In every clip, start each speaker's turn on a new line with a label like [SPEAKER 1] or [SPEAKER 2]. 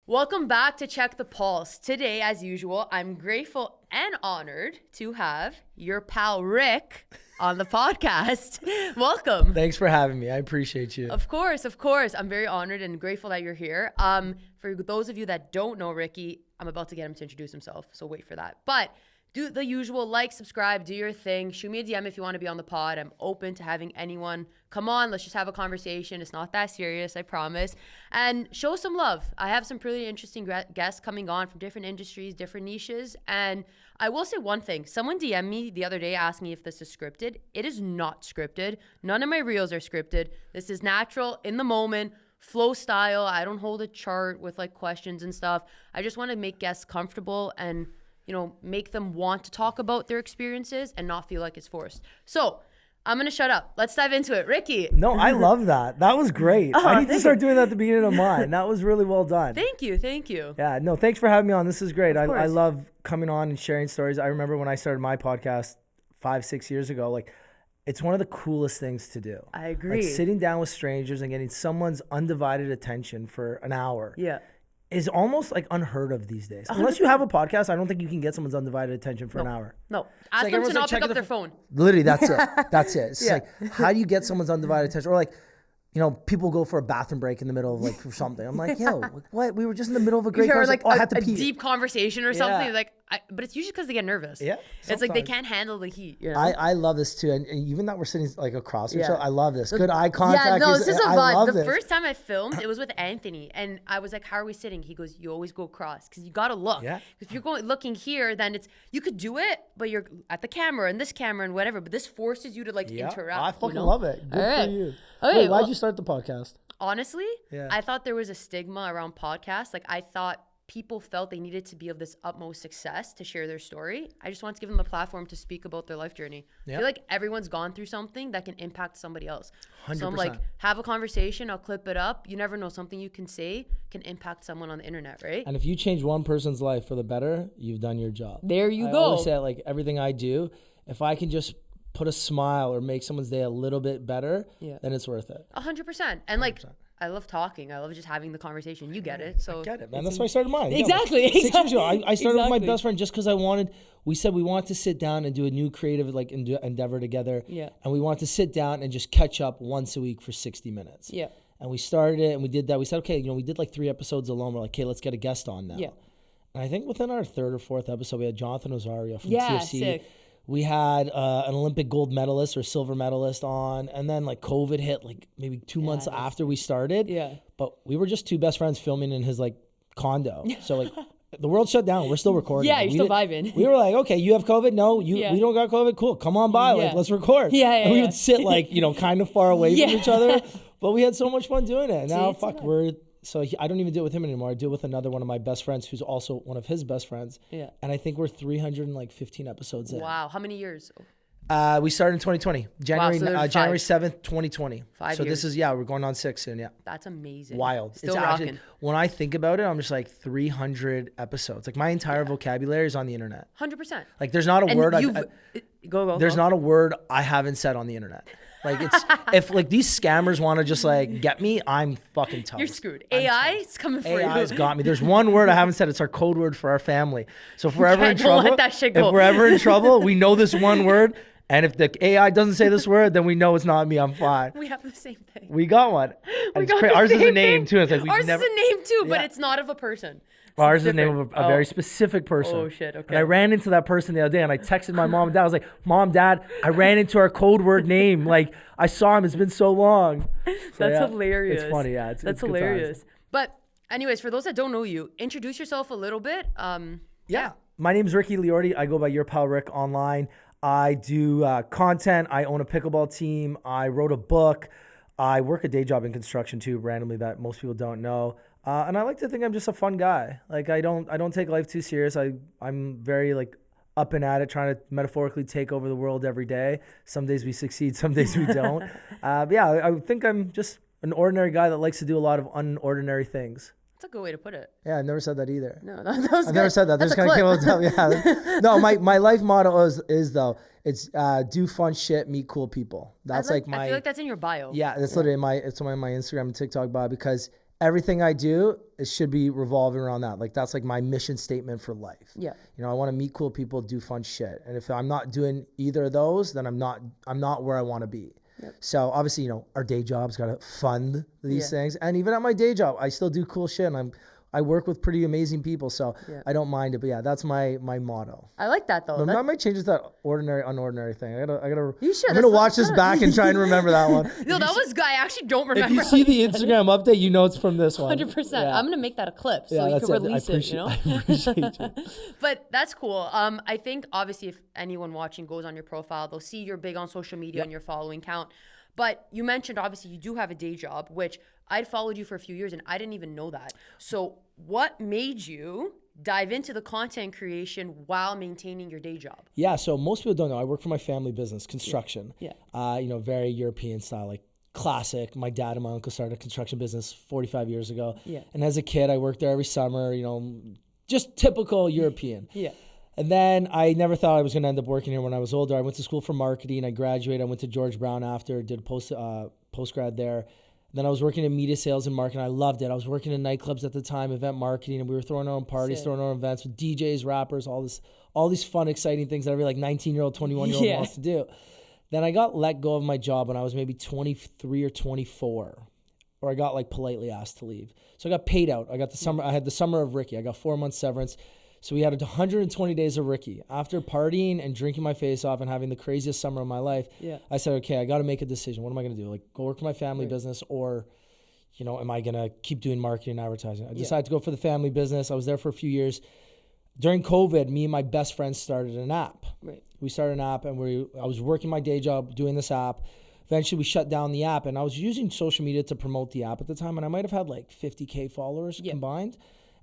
[SPEAKER 1] Welcome back to Check the Pulse. Today, as usual, I'm grateful and honored to have your pal Rick on the podcast. Welcome.
[SPEAKER 2] Thanks for having me. I appreciate you.
[SPEAKER 1] Of course. I'm very honored and grateful that you're here. For those of you that don't know Ricky, I'm about to get him to introduce himself, so wait for that. But do the usual, like, subscribe, do your thing. Shoot me a DM if you want to be on the pod. I'm open to having anyone come on. Let's just have a conversation. It's not that serious, I promise. And show some love. I have some pretty interesting guests coming on from different industries, different niches. And I will say one thing. Someone DM'd me the other day asking me if this is scripted. It is not scripted. None of my reels are scripted. This is natural, in the moment, flow style. I don't hold a chart with like questions and stuff. I just want to make guests comfortable and make them want to talk about their experiences and not feel like it's forced. So I'm going to shut up. Let's dive into it. Ricky.
[SPEAKER 2] No, I love that. That was great. I need to start doing that at the beginning of mine. That was really well done.
[SPEAKER 1] Thank you.
[SPEAKER 2] Yeah, no, thanks for having me on. This is great. I love coming on and sharing stories. I remember when I started my podcast 5-6 years ago, like it's one of the coolest things to do.
[SPEAKER 1] I agree.
[SPEAKER 2] Like sitting down with strangers and getting someone's undivided attention for an hour.
[SPEAKER 1] Yeah.
[SPEAKER 2] Is almost like unheard of these days.
[SPEAKER 1] 100%.
[SPEAKER 2] Unless you have a podcast, I don't think you can get someone's undivided attention for an hour.
[SPEAKER 1] No. Ask
[SPEAKER 2] like
[SPEAKER 1] them to not
[SPEAKER 2] like,
[SPEAKER 1] pick up their phone.
[SPEAKER 2] Literally, that's it. That's it. It's like, how do you get someone's undivided attention? Or like, people go for a bathroom break in the middle of like for something. I'm like, yo, what? We were just in the middle of a great conversation.
[SPEAKER 1] Like
[SPEAKER 2] I had to pee.
[SPEAKER 1] Deep conversation or something. Like, but it's usually because they get nervous.
[SPEAKER 2] Yeah.
[SPEAKER 1] It's like they can't handle the heat.
[SPEAKER 2] I love this too. And even that we're sitting like across each other, I love this. Good eye contact.
[SPEAKER 1] Yeah, no, this is a vibe. The
[SPEAKER 2] this.
[SPEAKER 1] first time I filmed, it was with Anthony. And I was like, how are we sitting? He goes, you always go across because you got to look.
[SPEAKER 2] Yeah.
[SPEAKER 1] If you're looking here, then you could do it, but you're at the camera and this camera and whatever. But this forces you to like interact.
[SPEAKER 2] I fucking love it. Good for you.
[SPEAKER 1] Okay,
[SPEAKER 2] Wait, why'd you start the podcast?
[SPEAKER 1] Honestly, I thought there was a stigma around podcasts. Like I thought people felt they needed to be of this utmost success to share their story. I just wanted to give them a platform to speak about their life journey. I feel like everyone's gone through something that can impact somebody else.
[SPEAKER 2] 100%.
[SPEAKER 1] So I'm like, have a conversation. I'll clip it up. You never know. Something you can say can impact someone on the internet, right?
[SPEAKER 2] And if you change one person's life for the better, you've done your job.
[SPEAKER 1] There you go.
[SPEAKER 2] I always say like everything I do, if I can just put a smile or make someone's day a little bit better, then it's worth it.
[SPEAKER 1] 100%. And like, I love talking. I love just having the conversation. You get it. So
[SPEAKER 2] I get it, man. That's why I started mine.
[SPEAKER 1] Exactly.
[SPEAKER 2] Yeah, like 6 years ago, I started with my best friend just because we said we wanted to sit down and do a new creative like endeavor together.
[SPEAKER 1] Yeah.
[SPEAKER 2] And we wanted to sit down and just catch up once a week for 60 minutes.
[SPEAKER 1] Yeah.
[SPEAKER 2] And we started it and we did that. We said, okay, we did like 3 episodes alone. We're like, okay, let's get a guest on now.
[SPEAKER 1] Yeah.
[SPEAKER 2] And I think within our 3rd or 4th episode, we had Jonathan Osorio from
[SPEAKER 1] Yeah,
[SPEAKER 2] TFC.
[SPEAKER 1] sick.
[SPEAKER 2] We had an Olympic gold medalist or silver medalist on, and then like COVID hit like maybe 2 months after we started.
[SPEAKER 1] Yeah.
[SPEAKER 2] But we were just 2 best friends filming in his like condo. So like the world shut down. We're still recording.
[SPEAKER 1] Yeah, you're still vibing.
[SPEAKER 2] We were like, okay, you have COVID? No, we don't got COVID? Cool. Come on by. Like, let's record.
[SPEAKER 1] Yeah,
[SPEAKER 2] And we would sit like, kind of far away from each other. But we had so much fun doing it. Now, I don't even do it with him anymore. I do it with another one of my best friends who's also one of his best friends.
[SPEAKER 1] Yeah.
[SPEAKER 2] And I think we're 315 episodes in.
[SPEAKER 1] Wow. How many years?
[SPEAKER 2] We started in 2020. January 7th, 2020.
[SPEAKER 1] 5
[SPEAKER 2] so
[SPEAKER 1] years.
[SPEAKER 2] this is, we're going on 6 soon,
[SPEAKER 1] That's amazing.
[SPEAKER 2] Wild.
[SPEAKER 1] Still
[SPEAKER 2] it's
[SPEAKER 1] rocking.
[SPEAKER 2] actually, when I think about it, I'm just like 300 episodes. Like my entire vocabulary is on the internet.
[SPEAKER 1] 100%.
[SPEAKER 2] Like there's not a word
[SPEAKER 1] There's
[SPEAKER 2] not a word I haven't said on the internet. Like it's if like these scammers want to just like get me, I'm fucking toast.
[SPEAKER 1] You're screwed. AI is coming for you.
[SPEAKER 2] AI's got me. There's one word I haven't said. It's our code word for our family. So if we're ever in
[SPEAKER 1] Don't
[SPEAKER 2] trouble,
[SPEAKER 1] let that shit go.
[SPEAKER 2] if we're ever in trouble, we know this one word. And if the AI doesn't say this word, then we know it's not me. I'm fine.
[SPEAKER 1] We have the same thing.
[SPEAKER 2] We got one. Ours is a name too. It's like
[SPEAKER 1] ours is a name too, but it's not of a person.
[SPEAKER 2] Ours is the name of a very specific person.
[SPEAKER 1] Oh, shit, okay.
[SPEAKER 2] And I ran into that person the other day and I texted my mom and dad. I was like, Mom, Dad, I ran into our code word name. Like, I saw him. It's been so long.
[SPEAKER 1] That's hilarious.
[SPEAKER 2] It's funny,
[SPEAKER 1] That's
[SPEAKER 2] it's
[SPEAKER 1] hilarious. But anyways, for those that don't know you, introduce yourself a little bit.
[SPEAKER 2] Yeah. My name's Ricky Liordi. I go by Your Pal Rick online. I do content. I own a pickleball team. I wrote a book. I work a day job in construction too, randomly, that most people don't know. And I like to think I'm just a fun guy. Like I don't take life too serious. I'm very like up and at it, trying to metaphorically take over the world every day. Some days we succeed, some days we don't. But yeah, I think I'm just an ordinary guy that likes to do a lot of unordinary things.
[SPEAKER 1] That's a good way to put it.
[SPEAKER 2] Yeah, I never said that either.
[SPEAKER 1] No, that was
[SPEAKER 2] I never said that.
[SPEAKER 1] That's
[SPEAKER 2] Just kind of came out of yeah. No, my life motto is though, it's do fun shit, meet cool people. That's like my.
[SPEAKER 1] I feel like that's in your bio.
[SPEAKER 2] Yeah, that's literally it's on my Instagram and TikTok bio, because everything I do, it should be revolving around that. Like that's like my mission statement for life.
[SPEAKER 1] Yeah.
[SPEAKER 2] You know, I want to meet cool people, do fun shit. And if I'm not doing either of those, then I'm not where I want to be.
[SPEAKER 1] Yep.
[SPEAKER 2] So obviously, you know, our day job's got to fund these
[SPEAKER 1] Yeah.
[SPEAKER 2] things. And even at my day job, I still do cool shit, and I work with pretty amazing people, so
[SPEAKER 1] Yeah.
[SPEAKER 2] I don't mind it. But yeah, that's my motto.
[SPEAKER 1] I like that though.
[SPEAKER 2] But I might change it to that ordinary, unordinary thing. I gotta.
[SPEAKER 1] You should.
[SPEAKER 2] I'm gonna watch this back and try and remember that one.
[SPEAKER 1] No, that was good. I actually don't remember.
[SPEAKER 2] If you see the Instagram update, you know it's from this one.
[SPEAKER 1] 100%.
[SPEAKER 2] Yeah.
[SPEAKER 1] I'm gonna make that a clip so
[SPEAKER 2] Yeah,
[SPEAKER 1] you
[SPEAKER 2] that's
[SPEAKER 1] can
[SPEAKER 2] it.
[SPEAKER 1] release it. You know.
[SPEAKER 2] I appreciate you.
[SPEAKER 1] But that's cool. I think obviously if anyone watching goes on your profile, they'll see you're big on social media and your following count. But you mentioned obviously you do have a day job, which I'd followed you for a few years and I didn't even know that. So what made you dive into the content creation while maintaining your day job?
[SPEAKER 2] Yeah, so most people don't know. I work for my family business, construction.
[SPEAKER 1] Yeah.
[SPEAKER 2] You know, very European style, like classic. My dad and my uncle started a construction business 45 years ago.
[SPEAKER 1] Yeah.
[SPEAKER 2] And as a kid, I worked there every summer, you know, just typical European.
[SPEAKER 1] Yeah.
[SPEAKER 2] And then I never thought I was going to end up working here when I was older. I went to school for marketing. I graduated. I went to George Brown after, did post-grad there. Then I was working in media sales and marketing. I loved it. I was working in nightclubs at the time, event marketing, and we were throwing our own parties, throwing our own events with DJs, rappers, all these fun, exciting things that every like 19-year-old, 21-year-old wants to do. Then I got let go of my job when I was maybe 23 or 24, or I got like politely asked to leave. So I got paid out. I had the summer of Ricky. I got 4 months severance. So we had 120 days of Ricky. After partying and drinking my face off and having the craziest summer of my life, I said, okay, I got to make a decision. What am I going to do? Like go work for my family business, or, you know, am I going to keep doing marketing and advertising? I decided to go for the family business. I was there for a few years. During COVID, me and my best friend started an app.
[SPEAKER 1] Right.
[SPEAKER 2] We started an app, and I was working my day job doing this app. Eventually, we shut down the app, and I was using social media to promote the app at the time, and I might have had like 50K followers combined.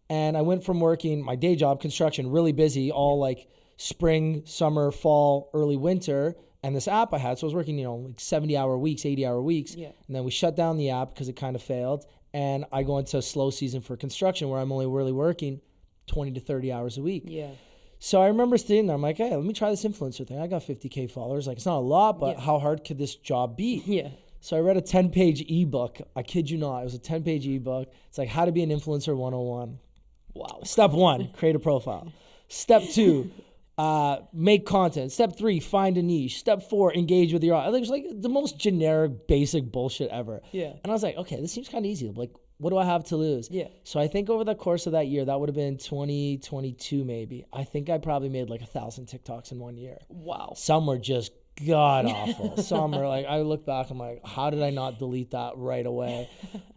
[SPEAKER 2] And I went from working my day job, construction, really busy, all like spring, summer, fall, early winter, and this app I had. So I was working, you know, like 70-hour weeks, 80-hour weeks. Yeah. And then we shut down the app because it kind of failed. And I go into a slow season for construction where I'm only really working 20 to 30 hours a week. Yeah. So I remember sitting there, I'm like, hey, let me try this influencer thing. I got 50K followers. Like, it's not a lot, but how hard could this job be? Yeah. So I read a 10-page ebook. I kid you not. It was a 10-page ebook. It's like how to be an influencer 101. Wow. Step 1, create a profile. Step 2, make content. Step 3, find a niche. Step 4, engage with your audience. It was like the most generic, basic bullshit ever. Yeah. And I was like, okay, this seems kind of easy. Like, what do I have to lose? Yeah. So I think over the course of that year, that would have been 2022 maybe. I think I probably made like 1,000 TikToks in 1 year. Wow. Some were just god awful. Some are like, I look back, I'm like, how did I not delete that right away?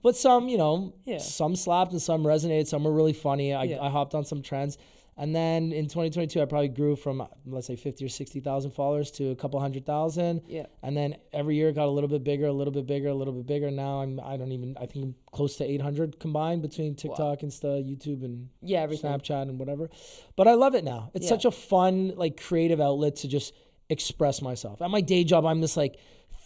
[SPEAKER 2] But some, you know, some slapped and some resonated. Some were really funny. I hopped on some trends. And then in 2022, I probably grew from, let's say, 50 or 60,000 followers to a couple 100,000. Yeah. And then every year it got a little bit bigger, a little bit bigger, a little bit bigger. Now I think I'm close to 800 combined between TikTok, Insta, YouTube, and Snapchat and whatever. But I love it now. It's such a fun, like, creative outlet to just express myself. At my day job, I'm this like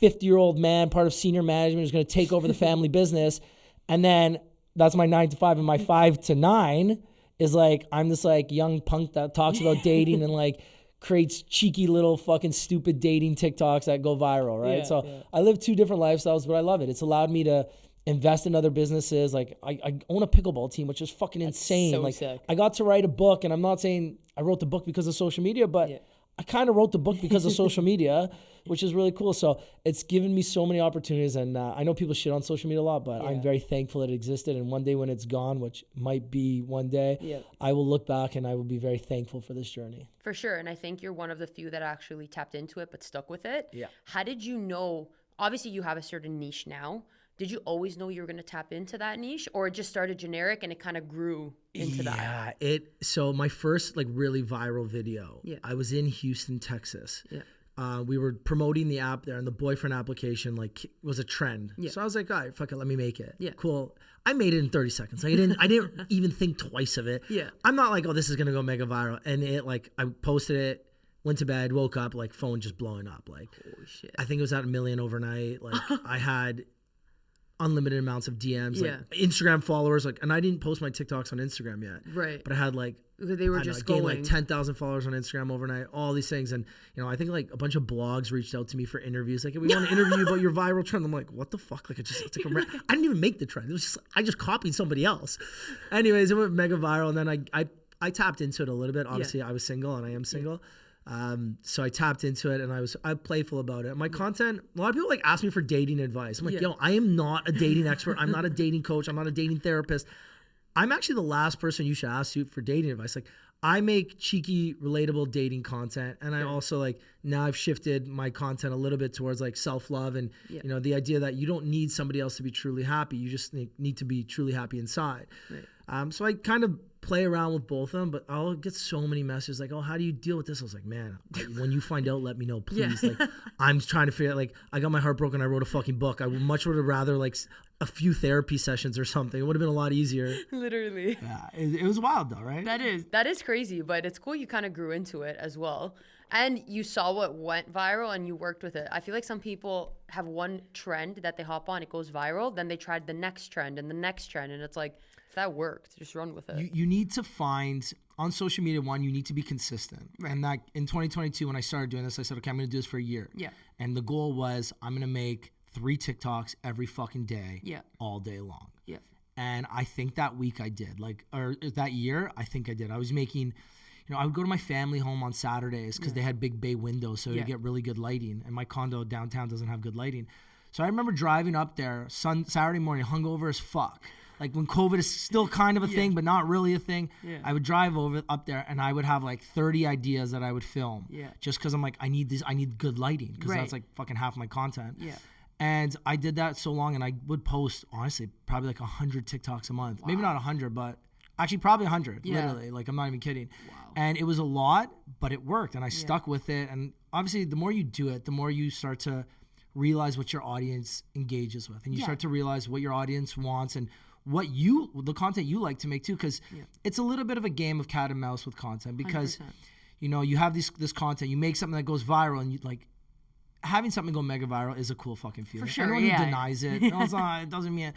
[SPEAKER 2] 50-year-old man, part of senior management, who's going to take over the family business. And then that's my 9 to 5, and my 5 to 9 is like, I'm this like young punk that talks about dating and like creates cheeky little fucking stupid dating TikToks that go viral, right? I live 2 different lifestyles, but I love it. It's allowed me to invest in other businesses. Like I own a pickleball team, which is fucking insane. So like sick. I got to write a book, and I'm not saying I wrote the book because of social media, but I kind of wrote the book because of social media, which is really cool. So it's given me so many opportunities, and I know people shit on social media a lot, but I'm very thankful it existed. And one day when it's gone, which might be one day, I will look back and I will be very thankful for this journey.
[SPEAKER 1] For sure. And I think you're one of the few that actually tapped into it but stuck with it.
[SPEAKER 2] Yeah.
[SPEAKER 1] How did you know, obviously you have a certain niche now. Did you always know you were going to tap into that niche, or it just started generic and it kind of grew into that?
[SPEAKER 2] Yeah, so my first like really viral video, I was in Houston, Texas. Yeah. We were promoting the app there, and the boyfriend application like was a trend. Yeah. So I was like, all right, fuck it, let me make it. Yeah. Cool. I made it in 30 seconds. Like I didn't even think twice of it. Yeah. I'm not like, oh, this is going to go mega viral. And it like, I posted it, went to bed, woke up, like phone just blowing up. Like, holy shit. I think it was at 1 million overnight. Like I had unlimited amounts of DMs,
[SPEAKER 1] Yeah.
[SPEAKER 2] like Instagram followers, like, and I didn't post my TikToks on Instagram yet.
[SPEAKER 1] Right.
[SPEAKER 2] But I had like,
[SPEAKER 1] They were
[SPEAKER 2] I
[SPEAKER 1] just
[SPEAKER 2] gained
[SPEAKER 1] going.
[SPEAKER 2] like 10,000 followers on Instagram overnight, all these things. And, I think like a bunch of blogs reached out to me for interviews. Like, we want to interview you about your viral trend. I'm like, what the fuck? Like, it's like I didn't even make the trend. It was just, I just copied somebody else. Anyways, it went mega viral. And then I tapped into it a little bit. Obviously, I was single and I am single. So I tapped into it and I'm playful about it. My content, a lot of people like ask me for dating advice. I'm like, yo, I am not a dating expert. I'm not a dating coach. I'm not a dating therapist. I'm actually the last person you should ask you for dating advice. Like, I make cheeky, relatable dating content. And I also like, now I've shifted my content a little bit towards like self-love and, the idea that you don't need somebody else to be truly happy. You just need to be truly happy inside. Right. So I kind of play around with both of them, but I'll get so many messages like, oh, how do you deal with this? I was like, man, when you find out, let me know, please. Like, I'm trying to figure out, like, I got my heart broken. I wrote a fucking book. I would much rather like a few therapy sessions or something. It would have been a lot easier.
[SPEAKER 1] Literally.
[SPEAKER 2] Yeah, it was wild though, right?
[SPEAKER 1] That is crazy, but it's cool you kind of grew into it as well. And you saw what went viral and you worked with it. I feel like some people have one trend that they hop on, it goes viral, then they tried the next trend and the next trend. And it's like, if that worked, just run with it.
[SPEAKER 2] You need to find, on social media, you need to be consistent. Right. And that in 2022, when I started doing this, I said, okay, I'm going to do this for a year. Yeah. And the goal was, I'm going to make 3 TikToks every fucking day, all day long. Yeah. And I think that week I did, or that year, I think I did. I was making, I would go to my family home on Saturdays because they had big bay windows, so you get really good lighting. And my condo downtown doesn't have good lighting. So I remember driving up there Saturday morning, hungover as fuck. Like when COVID is still kind of a thing, but not really a thing. Yeah. I would drive up there and I would have like 30 ideas that I would film. Yeah. Just because I'm like, I need good lighting because that's like fucking half my content. Yeah. And I did that so long, and I would post, honestly, probably like 100 TikToks a month. Wow. Maybe not 100, but actually probably 100, literally. Like, I'm not even kidding. Wow. And it was a lot, but it worked, and I stuck with it. And obviously, the more you do it, the more you start to realize what your audience engages with. And you start to realize what your audience wants and what the content you like to make too, because it's a little bit of a game of cat and mouse with content because, 100%. You have this content, you make something that goes viral, and you like, having something go mega viral is a cool fucking feeling. For sure, anyone who denies it, it doesn't mean it.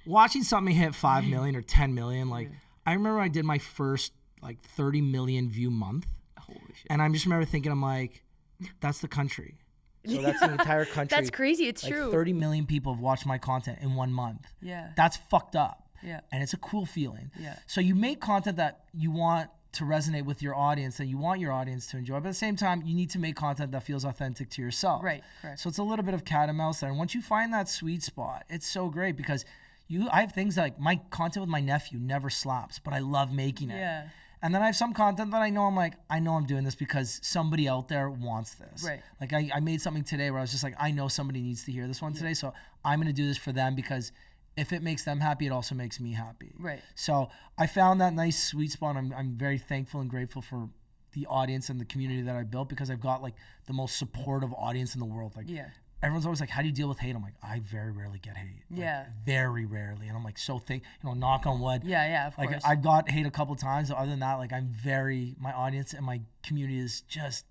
[SPEAKER 2] Watching something hit 5 million or 10 million, like, I remember I did my first like 30 million view month. Holy shit. And I just remember thinking, I'm like, that's the country. So that's the entire country.
[SPEAKER 1] That's crazy. It's true.
[SPEAKER 2] 30 million people have watched my content in 1 month. Yeah. That's fucked up. Yeah. And it's a cool feeling. Yeah. So you make content that you want to resonate with your audience, that you want your audience to enjoy. But at the same time, you need to make content that feels authentic to yourself. Right. Correct. So it's a little bit of cat and mouse there. And once you find that sweet spot, it's so great because I have things like my content with my nephew never slaps, but I love making it. Yeah. And then I have some content that I know I'm doing this because somebody out there wants this. Right. Like I made something today where I was just like, I know somebody needs to hear this one today, so I'm going to do this for them because if it makes them happy, it also makes me happy. Right. So I found that nice sweet spot. I'm very thankful and grateful for the audience and the community that I built because I've got like the most supportive audience in the world. Like everyone's always like, how do you deal with hate? I'm like, I very rarely get hate. Like, very rarely. And I'm like, knock on wood. Yeah, of course. I've got hate a couple times. Other than that, like my audience and my community is just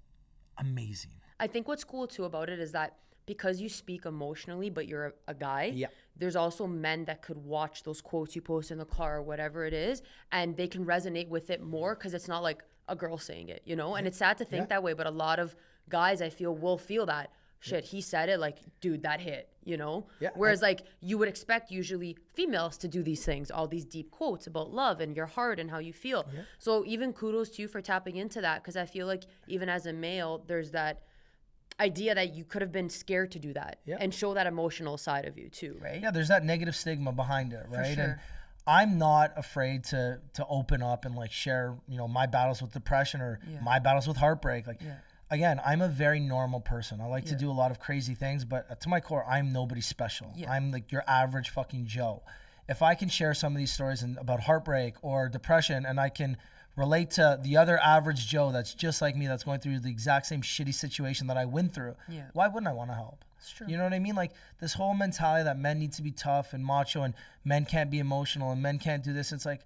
[SPEAKER 2] amazing.
[SPEAKER 1] I think what's cool too about it is that because you speak emotionally, but you're a guy, there's also men that could watch those quotes you post in the car or whatever it is, and they can resonate with it more because it's not like a girl saying it, And it's sad to think that way, but a lot of guys, I feel, will feel that. Shit, he said it, like, dude, that hit, Yeah. Whereas, like, you would expect usually females to do these things, all these deep quotes about love and your heart and how you feel. Yeah. So even kudos to you for tapping into that, because I feel like even as a male, there's that idea that you could have been scared to do that and show that emotional side of you too, right?
[SPEAKER 2] Yeah, there's that negative stigma behind it, right?
[SPEAKER 1] For sure.
[SPEAKER 2] And I'm not afraid to open up and like share, my battles with depression or my battles with heartbreak. Like, again, I'm a very normal person. I like to do a lot of crazy things, but to my core, I'm nobody special. Yeah. I'm like your average fucking Joe. If I can share some of these stories about heartbreak or depression and I can relate to the other average Joe that's just like me, that's going through the exact same shitty situation that I went through, why wouldn't I want to help? It's true. You know what I mean? Like this whole mentality that men need to be tough and macho and men can't be emotional and men can't do this. It's like,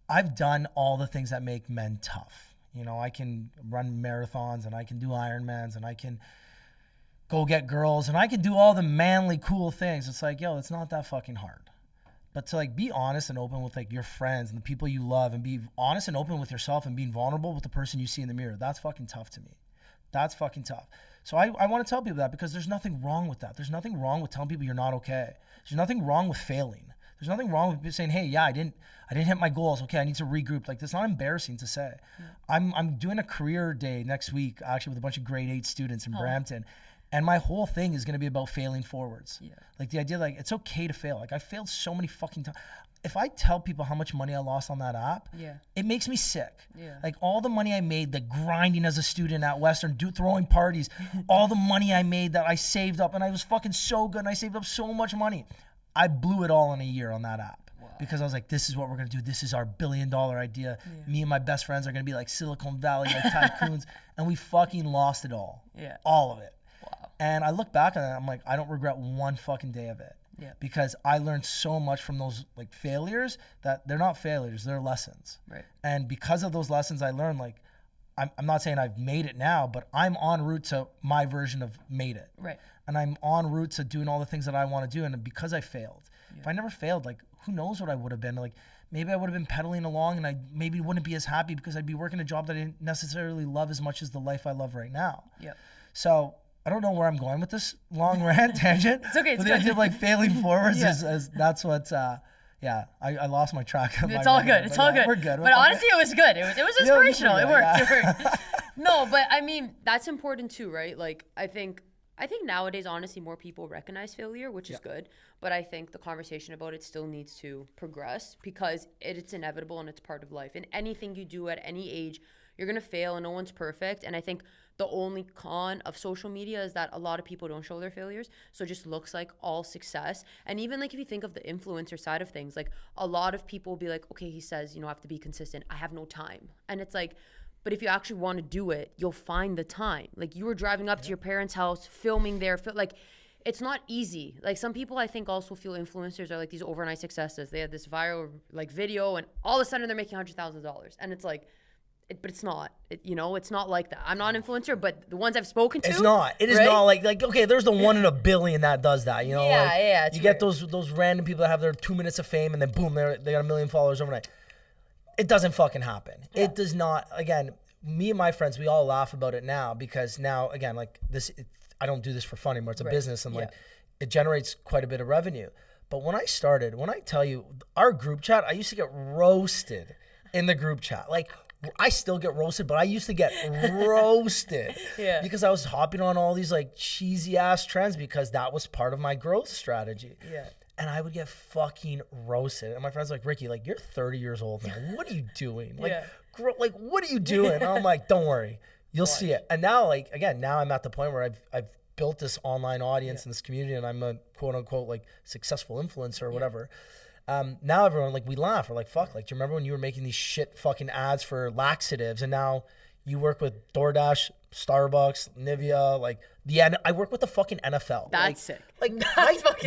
[SPEAKER 2] I've done all the things that make men tough. I can run marathons and I can do Ironmans and I can go get girls and I can do all the manly, cool things. It's like, yo, it's not that fucking hard. But to like be honest and open with like your friends and the people you love and be honest and open with yourself and being vulnerable with the person you see in the mirror, that's fucking tough to me. That's fucking tough. So I want to tell people that because there's nothing wrong with that. There's nothing wrong with telling people you're not okay. There's nothing wrong with failing. There's nothing wrong with saying, hey, yeah, I didn't hit my goals. Okay, I need to regroup. Like, that's not embarrassing to say. I'm doing a career day next week, actually, with a bunch of grade 8 students in Brampton. And my whole thing is going to be about failing forwards. Yeah. Like, the idea, like, it's okay to fail. Like, I failed so many fucking times. If I tell people how much money I lost on that app, it makes me sick. Yeah. Like, all the money I made, the grinding as a student at Western, throwing parties, all the money I made that I saved up, and I was fucking so good, and I saved up so much money. I blew it all in a year on that app because I was like, this is what we're going to do. This is our $1 billion idea. Yeah. Me and my best friends are going to be like Silicon Valley, like tycoons. And we fucking lost it all. Yeah. All of it. Wow. And I look back on it, I'm like, I don't regret one fucking day of it. Yeah. Because I learned so much from those like failures that they're not failures, they're lessons. Right. And because of those lessons I learned, like, I'm not saying I've made it now, but I'm en route to my version of made it. Right. And I'm en route to doing all the things that I want to do. And because I failed, if I never failed, like, who knows what I would have been? Like, maybe I would have been pedaling along and I maybe wouldn't be as happy because I'd be working a job that I didn't necessarily love as much as the life I love right now. Yeah. So I don't know where I'm going with this long rant tangent. It's okay. It's but the idea of like failing forwards is that's what. I lost my track.
[SPEAKER 1] It's all good. It's all good. We're good. But honestly, it was good. It was inspirational. It worked. It worked. No, but I mean, that's important too, right? Like, I think nowadays, honestly, more people recognize failure, which is good. But I think the conversation about it still needs to progress because it's inevitable and it's part of life. And anything you do at any age, you're going to fail and no one's perfect. And I think the only con of social media is that a lot of people don't show their failures. So it just looks like all success. And even like if you think of the influencer side of things, like a lot of people will be like, okay, he says, I have to be consistent. I have no time. And it's like, but if you actually want to do it, you'll find the time. Like you were driving up to your parents' house, filming there, like it's not easy. Like some people I think also feel influencers are like these overnight successes. They had this viral like video and all of a sudden they're making $100,000. And it's like, but it's not, it's not like that. I'm not an influencer, but the ones I've spoken to.
[SPEAKER 2] It's not. It is not like, okay, there's the 1 in a billion that does that, Yeah, like, yeah. You get those random people that have their 2 minutes of fame and then boom, they got 1 million followers overnight. It doesn't fucking happen. Yeah. It does not. Again, me and my friends, we all laugh about it now because now, again, like this, I don't do this for fun anymore. It's a business and like it generates quite a bit of revenue. But when I tell you, our group chat, I used to get roasted in the group chat. Like, I still get roasted, but I used to get roasted because I was hopping on all these like cheesy ass trends because that was part of my growth strategy. Yeah. And I would get fucking roasted. And my friends were like, Ricky, like, you're 30 years old now. What are you doing? Like, what are you doing? And I'm like, don't worry. You'll see it. And now, like, again, now I'm at the point where I've built this online audience and this community and I'm a quote unquote like successful influencer or whatever. Now everyone, like, we laugh. We're like, fuck, like, do you remember when you were making these shit fucking ads for laxatives and now you work with DoorDash, Starbucks, Nivea, like, I work with the fucking NFL.
[SPEAKER 1] That's sick.
[SPEAKER 2] Like,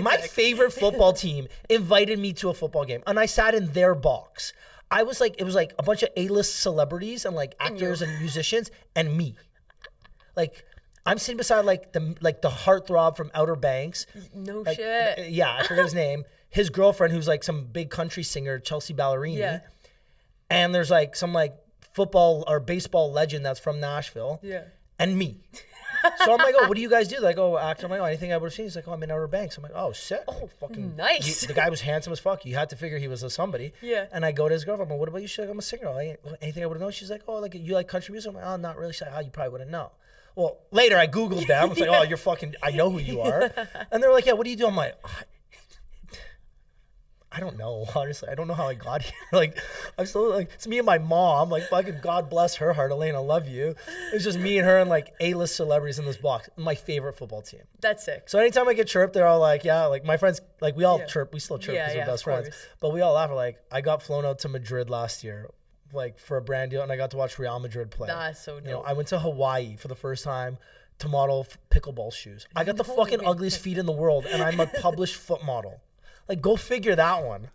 [SPEAKER 2] my favorite football team invited me to a football game and I sat in their box. It was like a bunch of A-list celebrities and like actors and musicians and me. Like, I'm sitting beside like the heartthrob from Outer Banks.
[SPEAKER 1] No
[SPEAKER 2] like,
[SPEAKER 1] shit.
[SPEAKER 2] Yeah, I forget his name. His girlfriend, who's like some big country singer, Chelsea Ballerini. Yeah. And there's like some like football or baseball legend that's from Nashville. Yeah. And me. So I'm like, oh, what do you guys do? They're like, oh, actor. I'm like, oh, anything I would have seen? He's like, oh, I'm in Outer Banks. I'm like, oh, sick. Oh, fucking
[SPEAKER 1] nice.
[SPEAKER 2] The guy was handsome as fuck. You had to figure he was a somebody. Yeah. And I go to his girlfriend. I'm like, what about you? She's like, I'm a singer. Anything I would have known? She's like, oh, like you like country music? I'm like, oh, not really. She's like, oh, you probably wouldn't know. Well, later I Googled them. I was like, oh, you're fucking, I know who you are. And they were like, yeah, what do you do? I'm like, I don't know, honestly. I don't know how I got here. Like, I'm still like, it's me and my mom. Like, fucking God bless her heart. Elaine, I love you. It's just me and her and like A-list celebrities in this box. My favorite football team.
[SPEAKER 1] That's sick.
[SPEAKER 2] So anytime I get chirped, they're all like, yeah, like my friends, like we all chirp. We still chirp because we're best friends. But we all laugh. We're like, I got flown out to Madrid last year, like for a brand deal, and I got to watch Real Madrid play.
[SPEAKER 1] That's so dope.
[SPEAKER 2] I went to Hawaii for the first time to model pickleball shoes. I got the fucking ugliest feet in the world, and I'm a published foot model. Like, go figure that one.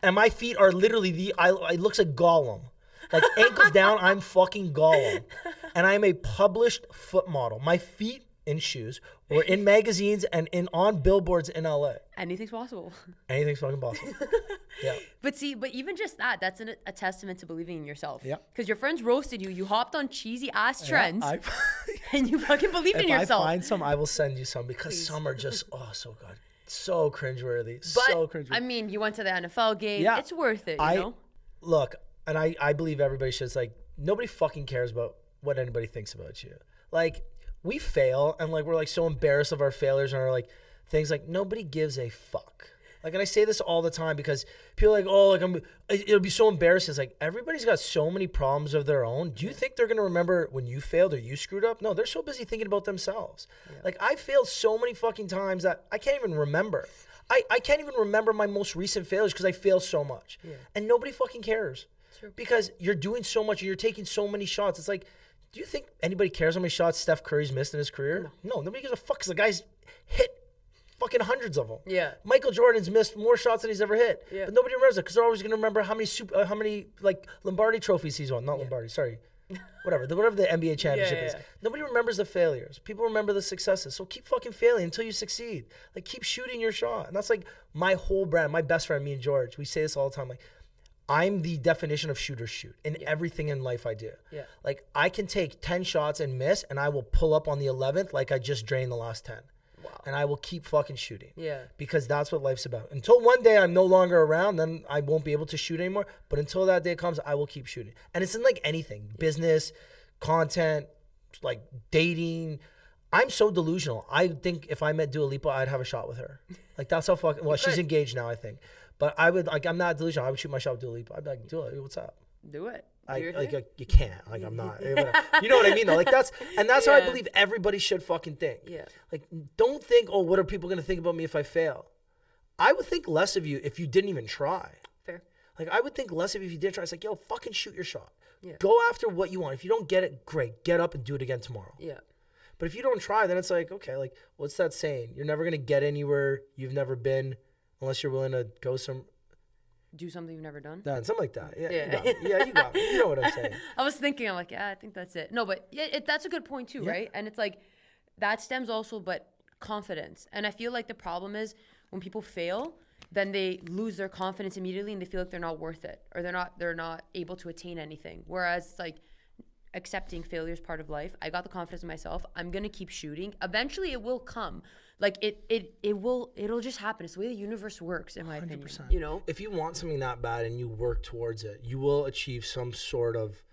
[SPEAKER 2] And my feet are literally it looks like Gollum. Like, ankles down, I'm fucking Gollum. And I'm a published foot model. My feet in shoes or in magazines and on billboards in LA.
[SPEAKER 1] Anything's possible.
[SPEAKER 2] Anything's fucking possible. Yeah.
[SPEAKER 1] But even just that's a testament to believing in yourself.
[SPEAKER 2] Yeah.
[SPEAKER 1] Because your friends roasted you. You hopped on cheesy ass trends
[SPEAKER 2] Yeah,
[SPEAKER 1] and you fucking believed in
[SPEAKER 2] if
[SPEAKER 1] yourself.
[SPEAKER 2] I find some, I will send you some because some are just, so good. So cringeworthy.
[SPEAKER 1] But,
[SPEAKER 2] so cringeworthy.
[SPEAKER 1] I mean, you went to the NFL game.
[SPEAKER 2] Yeah.
[SPEAKER 1] It's worth it, you know?
[SPEAKER 2] Look, and I believe everybody should. It's like, nobody fucking cares about what anybody thinks about you. Like, we fail, and like we're like so embarrassed of our failures and our like things. Like, nobody gives a fuck. Like, and I say this all the time because people are like, oh, like it'll be so embarrassing. It's like, everybody's got so many problems of their own. Do you think they're gonna remember when you failed or you screwed up? No, they're so busy thinking about themselves. Yeah. Like, I failed so many fucking times that I can't even remember. I can't even remember my most recent failures because I failed so much. Yeah. And nobody fucking cares. True. Because you're doing so much and you're taking so many shots. It's like, do you think anybody cares how many shots Steph Curry's missed in his career? No, nobody gives a fuck because the guy's hit fucking hundreds of them. Yeah. Michael Jordan's missed more shots than he's ever hit. Yeah. But nobody remembers it because they're always going to remember how many like Lombardi trophies he's won. Not Lombardi, sorry. Whatever the NBA championship is. Nobody remembers the failures. People remember the successes. So keep fucking failing until you succeed. Like, keep shooting your shot. And that's like my whole brand. My best friend, me and George, we say this all the time. Like, I'm the definition of shooters shoot in everything in life I do. Yeah. Like, I can take 10 shots and miss, and I will pull up on the 11th like I just drained the last 10. Wow. And I will keep fucking shooting. Yeah. Because that's what life's about. Until one day I'm no longer around, then I won't be able to shoot anymore. But until that day comes, I will keep shooting. And it's in like anything, business, content, like dating. I'm so delusional. I think if I met Dua Lipa, I'd have a shot with her. Like, that's how fucking, well, she's engaged now, I think. But I would, like, I'm not delusional. I would shoot my shot with Dua Lipa. I'd be like, Dua, what's up?
[SPEAKER 1] Do it.
[SPEAKER 2] You can't. Like, I'm not. You know what I mean, though? Like, that's how I believe everybody should fucking think. Yeah. Like, don't think, oh, what are people going to think about me if I fail? I would think less of you if you didn't even try. Fair. Like, I would think less of you if you did try. It's like, yo, fucking shoot your shot. Yeah. Go after what you want. If you don't get it, great. Get up and do it again tomorrow. Yeah. But if you don't try, then it's like, okay, like, what's that saying? You're never going to get anywhere you've never been unless you're willing to go
[SPEAKER 1] do something you've never done?
[SPEAKER 2] Something like that. Yeah, you got me. Yeah, you got me. You know what I'm saying.
[SPEAKER 1] I was thinking, I'm like, yeah, I think that's it. No, but that's a good point too, right? And it's like, that stems also, but confidence. And I feel like the problem is when people fail, then they lose their confidence immediately and they feel like they're not worth it or they're not able to attain anything. Whereas it's like, accepting failure is part of life. I got the confidence in myself. I'm gonna keep shooting. Eventually it will come. Like it'll just happen. It's the way the universe works, in my 100%. Opinion. You know?
[SPEAKER 2] If you want something that bad and you work towards it, you will achieve some sort of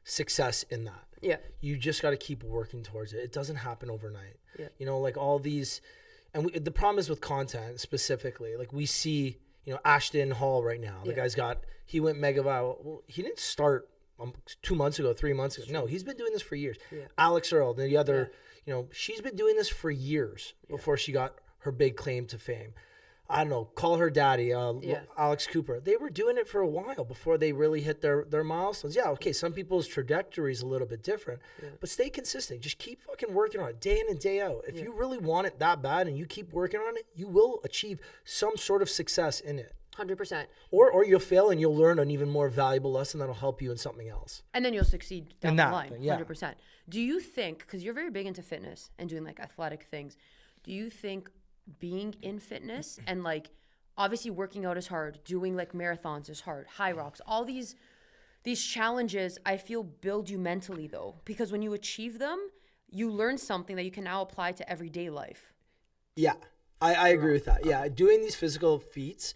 [SPEAKER 2] success in that. Yeah. You just gotta keep working towards it. It doesn't happen overnight. Yeah. You know, like all these, and the problem is with content specifically, like we see, you know, Ashton Hall right now. The guy's he went mega viral. Well, he didn't start 2 months ago, 3 months ago. No, he's been doing this for years. Yeah. Alex Earl, the other, you know, she's been doing this for years before she got her big claim to fame. I don't know, call her daddy, Alex Cooper. They were doing it for a while before they really hit their milestones. Yeah, okay, some people's trajectory is a little bit different, but stay consistent. Just keep fucking working on it day in and day out. If you really want it that bad and you keep working on it, you will achieve some sort of success in it.
[SPEAKER 1] 100%.
[SPEAKER 2] Or you'll fail and you'll learn an even more valuable lesson that'll help you in something else.
[SPEAKER 1] And then you'll succeed down the line, 100%. Do you think, because you're very big into fitness and doing like athletic things, do you think being in fitness and like obviously working out is hard, doing like marathons is hard, high rocks, all these challenges I feel build you mentally though, because when you achieve them, you learn something that you can now apply to everyday life.
[SPEAKER 2] Yeah, I agree with that. Yeah, doing these physical feats,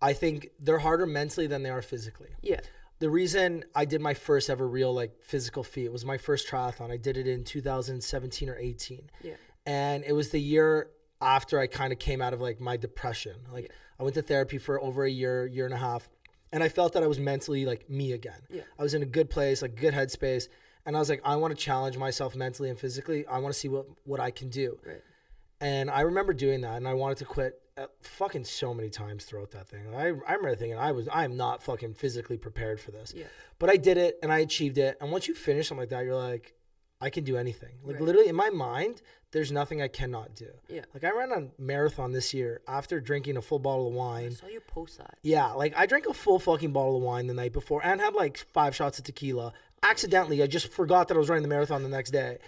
[SPEAKER 2] I think they're harder mentally than they are physically. Yeah. The reason I did my first ever real like physical feat, it was my first triathlon. I did it in 2017 or 18. Yeah. And it was the year after I kind of came out of like my depression. Like I went to therapy for over a year and a half, and I felt that I was mentally like me again. Yeah. I was in a good place, like good headspace. And I was like, I want to challenge myself mentally and physically. I want to see what I can do. Right. And I remember doing that, and I wanted to quit fucking so many times throughout that thing. I remember thinking I am not fucking physically prepared for this. Yeah. But I did it, and I achieved it. And once you finish something like that, you're like, I can do anything. Like literally in my mind, there's nothing I cannot do. Yeah. Like I ran a marathon this year after drinking a full bottle of wine.
[SPEAKER 1] I saw you post that.
[SPEAKER 2] Yeah. Like I drank a full fucking bottle of wine the night before and had like 5 shots of tequila. Accidentally, I just forgot that I was running the marathon the next day.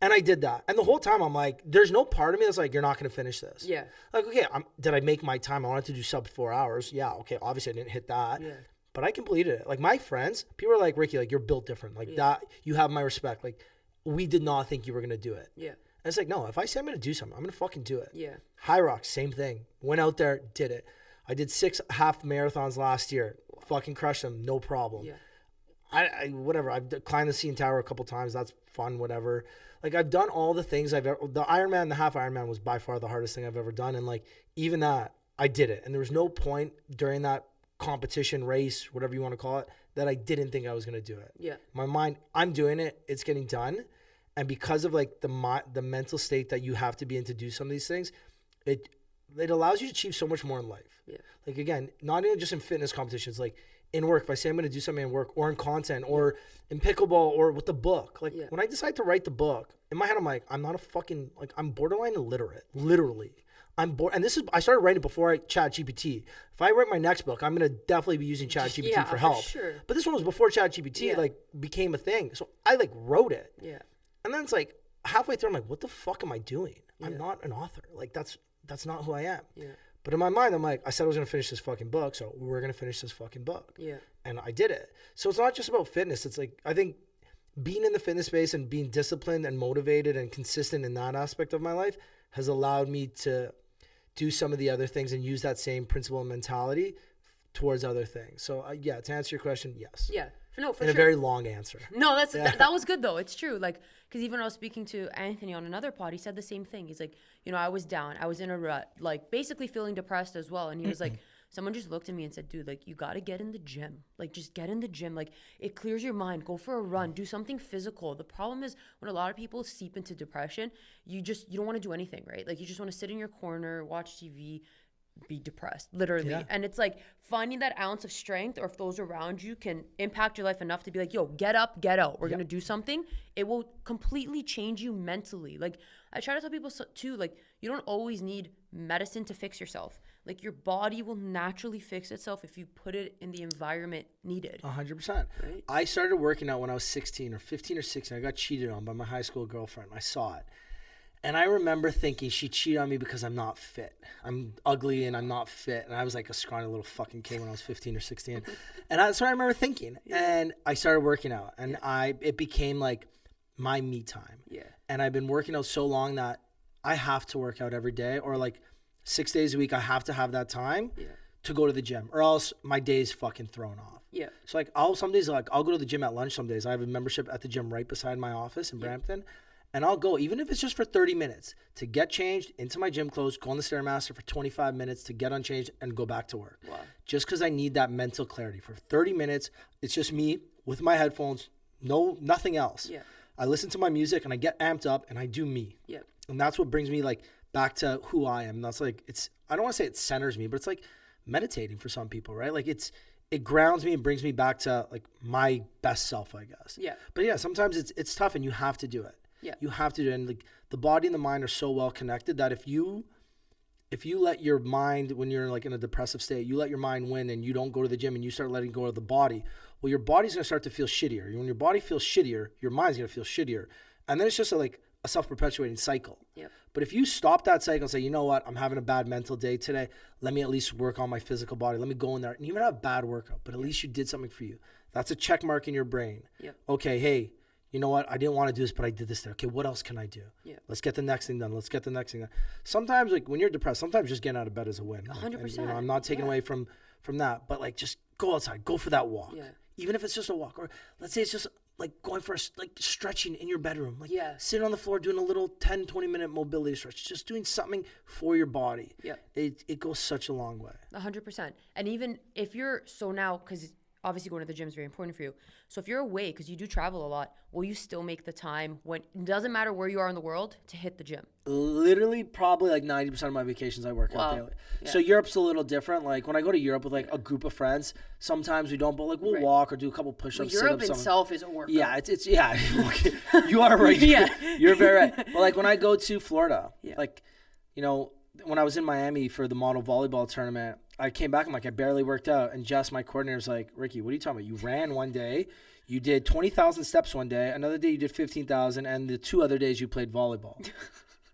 [SPEAKER 2] And I did that. And the whole time I'm like, there's no part of me that's like, you're not going to finish this.
[SPEAKER 1] Yeah.
[SPEAKER 2] Like, okay, did I make my time? I wanted to do sub 4 hours. Yeah, okay, obviously I didn't hit that.
[SPEAKER 1] Yeah.
[SPEAKER 2] But I completed it. Like, my friends, people are like, Ricky, like, you're built different. Like, that, you have my respect. Like, we did not think you were going to do it.
[SPEAKER 1] Yeah.
[SPEAKER 2] And it's like, no, if I say I'm going to do something, I'm going to fucking do it.
[SPEAKER 1] Yeah.
[SPEAKER 2] High Rocks, same thing. Went out there, did it. I did 6 half marathons last year. Fucking crushed them, no problem.
[SPEAKER 1] Yeah.
[SPEAKER 2] Whatever. I've climbed the CN Tower a couple times. That's fun, whatever. Like, I've done all the things I've ever... The Ironman, the half Ironman was by far the hardest thing I've ever done. And, like, even that, I did it. And there was no point during that competition, race, whatever you want to call it, that I didn't think I was going to do it.
[SPEAKER 1] Yeah.
[SPEAKER 2] My mind, I'm doing it. It's getting done. And because of, like, the mental state that you have to be in to do some of these things, it allows you to achieve so much more in life.
[SPEAKER 1] Yeah.
[SPEAKER 2] Like, again, not even just in fitness competitions, like, in work, if I say I'm going to do something in work or in content or in pickleball or with the book, like when I decide to write the book, in my head, I'm like, I'm not a fucking, like, I'm borderline illiterate, literally. I'm bored. And I started writing before ChatGPT. If I write my next book, I'm going to definitely be using ChatGPT for help.
[SPEAKER 1] Sure.
[SPEAKER 2] But this one was before ChatGPT, like, became a thing. So I, like, wrote it.
[SPEAKER 1] Yeah.
[SPEAKER 2] And then it's like, halfway through, I'm like, what the fuck am I doing? I'm not an author. Like, that's not who I am.
[SPEAKER 1] Yeah.
[SPEAKER 2] But in my mind, I'm like, I said I was going to finish this fucking book, so we're going to finish this fucking book.
[SPEAKER 1] Yeah.
[SPEAKER 2] And I did it. So it's not just about fitness. It's like, I think being in the fitness space and being disciplined and motivated and consistent in that aspect of my life has allowed me to do some of the other things and use that same principle and mentality towards other things. So, yeah, to answer your question, yes.
[SPEAKER 1] Yeah. No, for
[SPEAKER 2] in
[SPEAKER 1] sure.
[SPEAKER 2] a very long answer.
[SPEAKER 1] No, that was good though. It's true. Like, because even when I was speaking to Anthony on another pod, he said the same thing. He's like, I was down, I was in a rut, like basically feeling depressed as well. And he was like, someone just looked at me and said, dude, like, you got to get in the gym. Like, just get in the gym. Like, it clears your mind. Go for a run. Do something physical. The problem is when a lot of people seep into depression, you don't want to do anything, right? Like, you just want to sit in your corner, watch TV, be depressed, literally.
[SPEAKER 2] Yeah.
[SPEAKER 1] And it's like finding that ounce of strength, or if those around you can impact your life enough to be like, yo, get up, get out. We're going to do something. It will completely change you mentally. Like, I try to tell people too, like, you don't always need medicine to fix yourself. Like, your body will naturally fix itself if you put it in the environment needed.
[SPEAKER 2] 100%.
[SPEAKER 1] Right?
[SPEAKER 2] I started working out when I was 16 or 15 or 16. I got cheated on by my high school girlfriend. I saw it. And I remember thinking she cheated on me because I'm not fit. I'm ugly and I'm not fit. And I was like a scrawny little fucking king when I was 15 or 16. And that's what I remember thinking. And I started working out. And it became like my me time.
[SPEAKER 1] Yeah.
[SPEAKER 2] And I've been working out so long that I have to work out every day. Or like 6 days a week, I have to have that time to go to the gym. Or else my day's fucking thrown off.
[SPEAKER 1] Yeah.
[SPEAKER 2] So like some days I'll go to the gym at lunch some days. I have a membership at the gym right beside my office in Brampton. And I'll go, even if it's just for 30 minutes, to get changed into my gym clothes, go on the Stairmaster for 25 minutes to get unchanged and go back to work.
[SPEAKER 1] Wow.
[SPEAKER 2] Just because I need that mental clarity. For 30 minutes, it's just me with my headphones, nothing else.
[SPEAKER 1] Yeah.
[SPEAKER 2] I listen to my music and I get amped up and I do me.
[SPEAKER 1] Yeah.
[SPEAKER 2] And that's what brings me like back to who I am. That's like, I don't want to say it centers me, but it's like meditating for some people, right? Like it grounds me and brings me back to like my best self, I guess.
[SPEAKER 1] Yeah.
[SPEAKER 2] But yeah, sometimes it's tough and you have to do it.
[SPEAKER 1] Yeah.
[SPEAKER 2] You have to do it. And like the body and the mind are so well connected that if you let your mind, when you're like in a depressive state, you let your mind win and you don't go to the gym and you start letting go of the body, well, your body's going to start to feel shittier. When your body feels shittier, your mind's going to feel shittier. And then it's just a self-perpetuating cycle.
[SPEAKER 1] Yep.
[SPEAKER 2] But if you stop that cycle and say, you know what, I'm having a bad mental day today, let me at least work on my physical body. Let me go in there. And you might have a bad workout, but at least you did something for you. That's a check mark in your brain.
[SPEAKER 1] Yep.
[SPEAKER 2] Okay, hey, you know what? I didn't want to do this, but I did this there. Okay, what else can I do?
[SPEAKER 1] Yeah.
[SPEAKER 2] Let's get the next thing done. Let's get the next thing done. Sometimes, like when you're depressed, sometimes just getting out of bed is a win.
[SPEAKER 1] 100%.
[SPEAKER 2] And, I'm not taking away from that, but like just go outside, go for that walk.
[SPEAKER 1] Yeah.
[SPEAKER 2] Even if it's just a walk, or let's say it's just like going for stretching in your bedroom, like sitting on the floor doing a little 10, 20-minute mobility stretch, just doing something for your body.
[SPEAKER 1] Yeah.
[SPEAKER 2] It goes such a long way.
[SPEAKER 1] 100%. And even if you're now, because obviously going to the gym is very important for you. So if you're away, because you do travel a lot, will you still make the time when it doesn't matter where you are in the world to hit the gym?
[SPEAKER 2] Literally, probably like 90% of my vacations I work out daily. Yeah. So Europe's a little different. Like when I go to Europe with like a group of friends, sometimes we don't, but like we'll walk or do a couple push-ups.
[SPEAKER 1] Well, Europe itself is a workout.
[SPEAKER 2] Yeah, it's you are right. You're very right. But like when I go to Florida, like, you know, when I was in Miami for the model volleyball tournament, I came back. I'm like, I barely worked out. And Jess, my coordinator's like, Ricky, what are you talking about? You ran one day. You did 20,000 steps one day. Another day you did 15,000. And the 2 other days you played volleyball.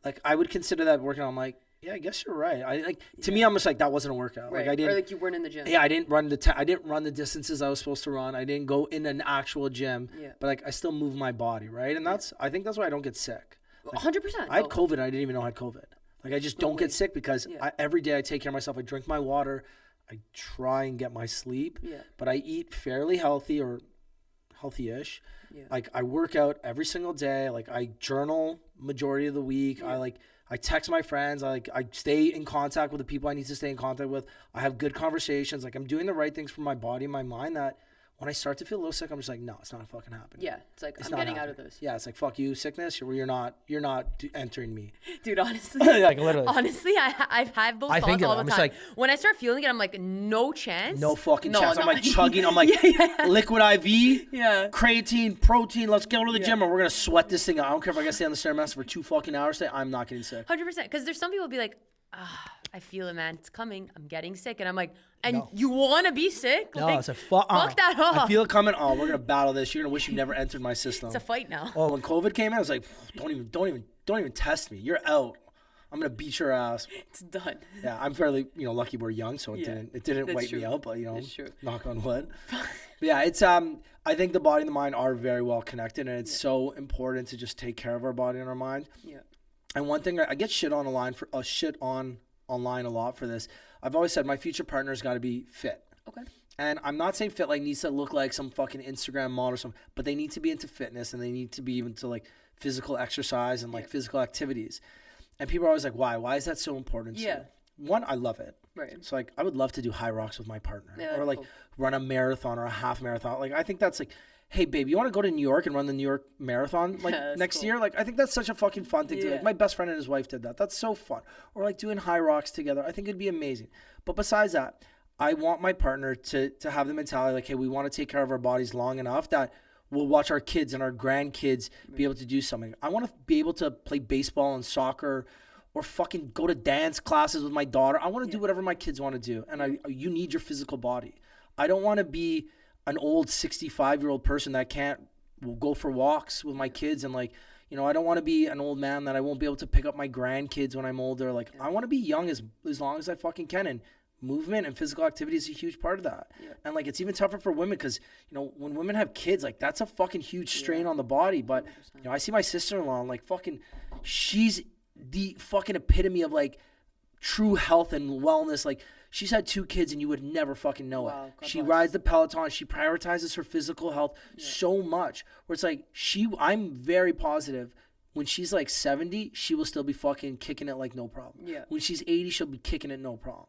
[SPEAKER 2] Like, I would consider that working out. I'm like, yeah, I guess you're right. To me, I'm just like, that wasn't a workout.
[SPEAKER 1] Right.
[SPEAKER 2] Like, I didn't.
[SPEAKER 1] Or like you weren't in the gym.
[SPEAKER 2] Yeah, I didn't run I didn't run the distances I was supposed to run. I didn't go in an actual gym.
[SPEAKER 1] Yeah.
[SPEAKER 2] But like, I still move my body, right? And I think that's why I don't get sick.
[SPEAKER 1] 100%.
[SPEAKER 2] I had COVID and I didn't even know I had COVID. Like, I just don't get sick because every day I take care of myself. I drink my water. I try and get my sleep. Yeah. But I eat fairly healthy or healthy-ish. Yeah. Like, I work out every single day. Like, I journal majority of the week. Yeah. I text my friends. I stay in contact with the people I need to stay in contact with. I have good conversations. Like, I'm doing the right things for my body and my mind that when I start to feel a little sick, I'm just like, no, it's not fucking happening.
[SPEAKER 1] Yeah, it's like, I'm getting out of this.
[SPEAKER 2] Yeah, it's like, fuck you, sickness. You're not entering me.
[SPEAKER 1] Dude, honestly.
[SPEAKER 2] Like, literally.
[SPEAKER 1] Honestly, I've had those thoughts all the time.
[SPEAKER 2] Like,
[SPEAKER 1] when I start feeling it, I'm like, no chance.
[SPEAKER 2] No fucking chance. I'm like chugging. I'm like, liquid IV, creatine, protein. Let's go to the gym and we're going to sweat this thing out. I don't care if I got to stay on the Stairmaster for 2 fucking hours today. I'm not getting sick.
[SPEAKER 1] 100%. Because there's some people who be like, I feel it, man. It's coming. I'm getting sick. And I'm like, you want to be sick?
[SPEAKER 2] No,
[SPEAKER 1] like,
[SPEAKER 2] it's a
[SPEAKER 1] fuck that up.
[SPEAKER 2] I feel it coming. Oh, we're going to battle this. You're going to wish you never entered my system.
[SPEAKER 1] It's a fight now.
[SPEAKER 2] Oh, when COVID came in, I was like, don't even test me. You're out. I'm going to beat your ass.
[SPEAKER 1] It's done.
[SPEAKER 2] Yeah, I'm fairly, lucky we're young, so it didn't wipe me out, but, knock on wood. But yeah, it's, I think the body and the mind are very well connected, and it's so important to just take care of our body and our mind. Yeah. And one thing, I get shit on online a lot for this. I've always said my future partner's got to be fit. Okay. And I'm not saying fit like needs to look like some fucking Instagram model or something, but they need to be into fitness and they need to be into like physical exercise and like physical activities. And people are always like, why? Why is that so important to you? One, I love it. Right. So like I would love to do high rocks with my partner or like run a marathon or a half marathon. Like I think that's like, hey, babe, you want to go to New York and run the New York Marathon like next year? Like, I think that's such a fucking fun thing to do. Like, my best friend and his wife did that. That's so fun. Or, like, doing high rocks together. I think it'd be amazing. But besides that, I want my partner to have the mentality, like, hey, we want to take care of our bodies long enough that we'll watch our kids and our grandkids be able to do something. I want to be able to play baseball and soccer or fucking go to dance classes with my daughter. I want to do whatever my kids want to do. And you need your physical body. I don't want to be an old 65-year-old person that can't go for walks with my kids and like, I don't want to be an old man that I won't be able to pick up my grandkids when I'm older. Like, I want to be young as long as I fucking can. And movement and physical activity is a huge part of that. Yeah. And like, it's even tougher for women because, when women have kids, like that's a fucking huge strain on the body. But, I see my sister-in-law and like fucking, she's the fucking epitome of like true health and wellness. Like, she's had 2 kids and you would never fucking know it. She rides the Peloton. She prioritizes her physical health so much. Where it's like, I'm very positive when she's like 70, she will still be fucking kicking it like no problem. Yeah. When she's 80, she'll be kicking it no problem.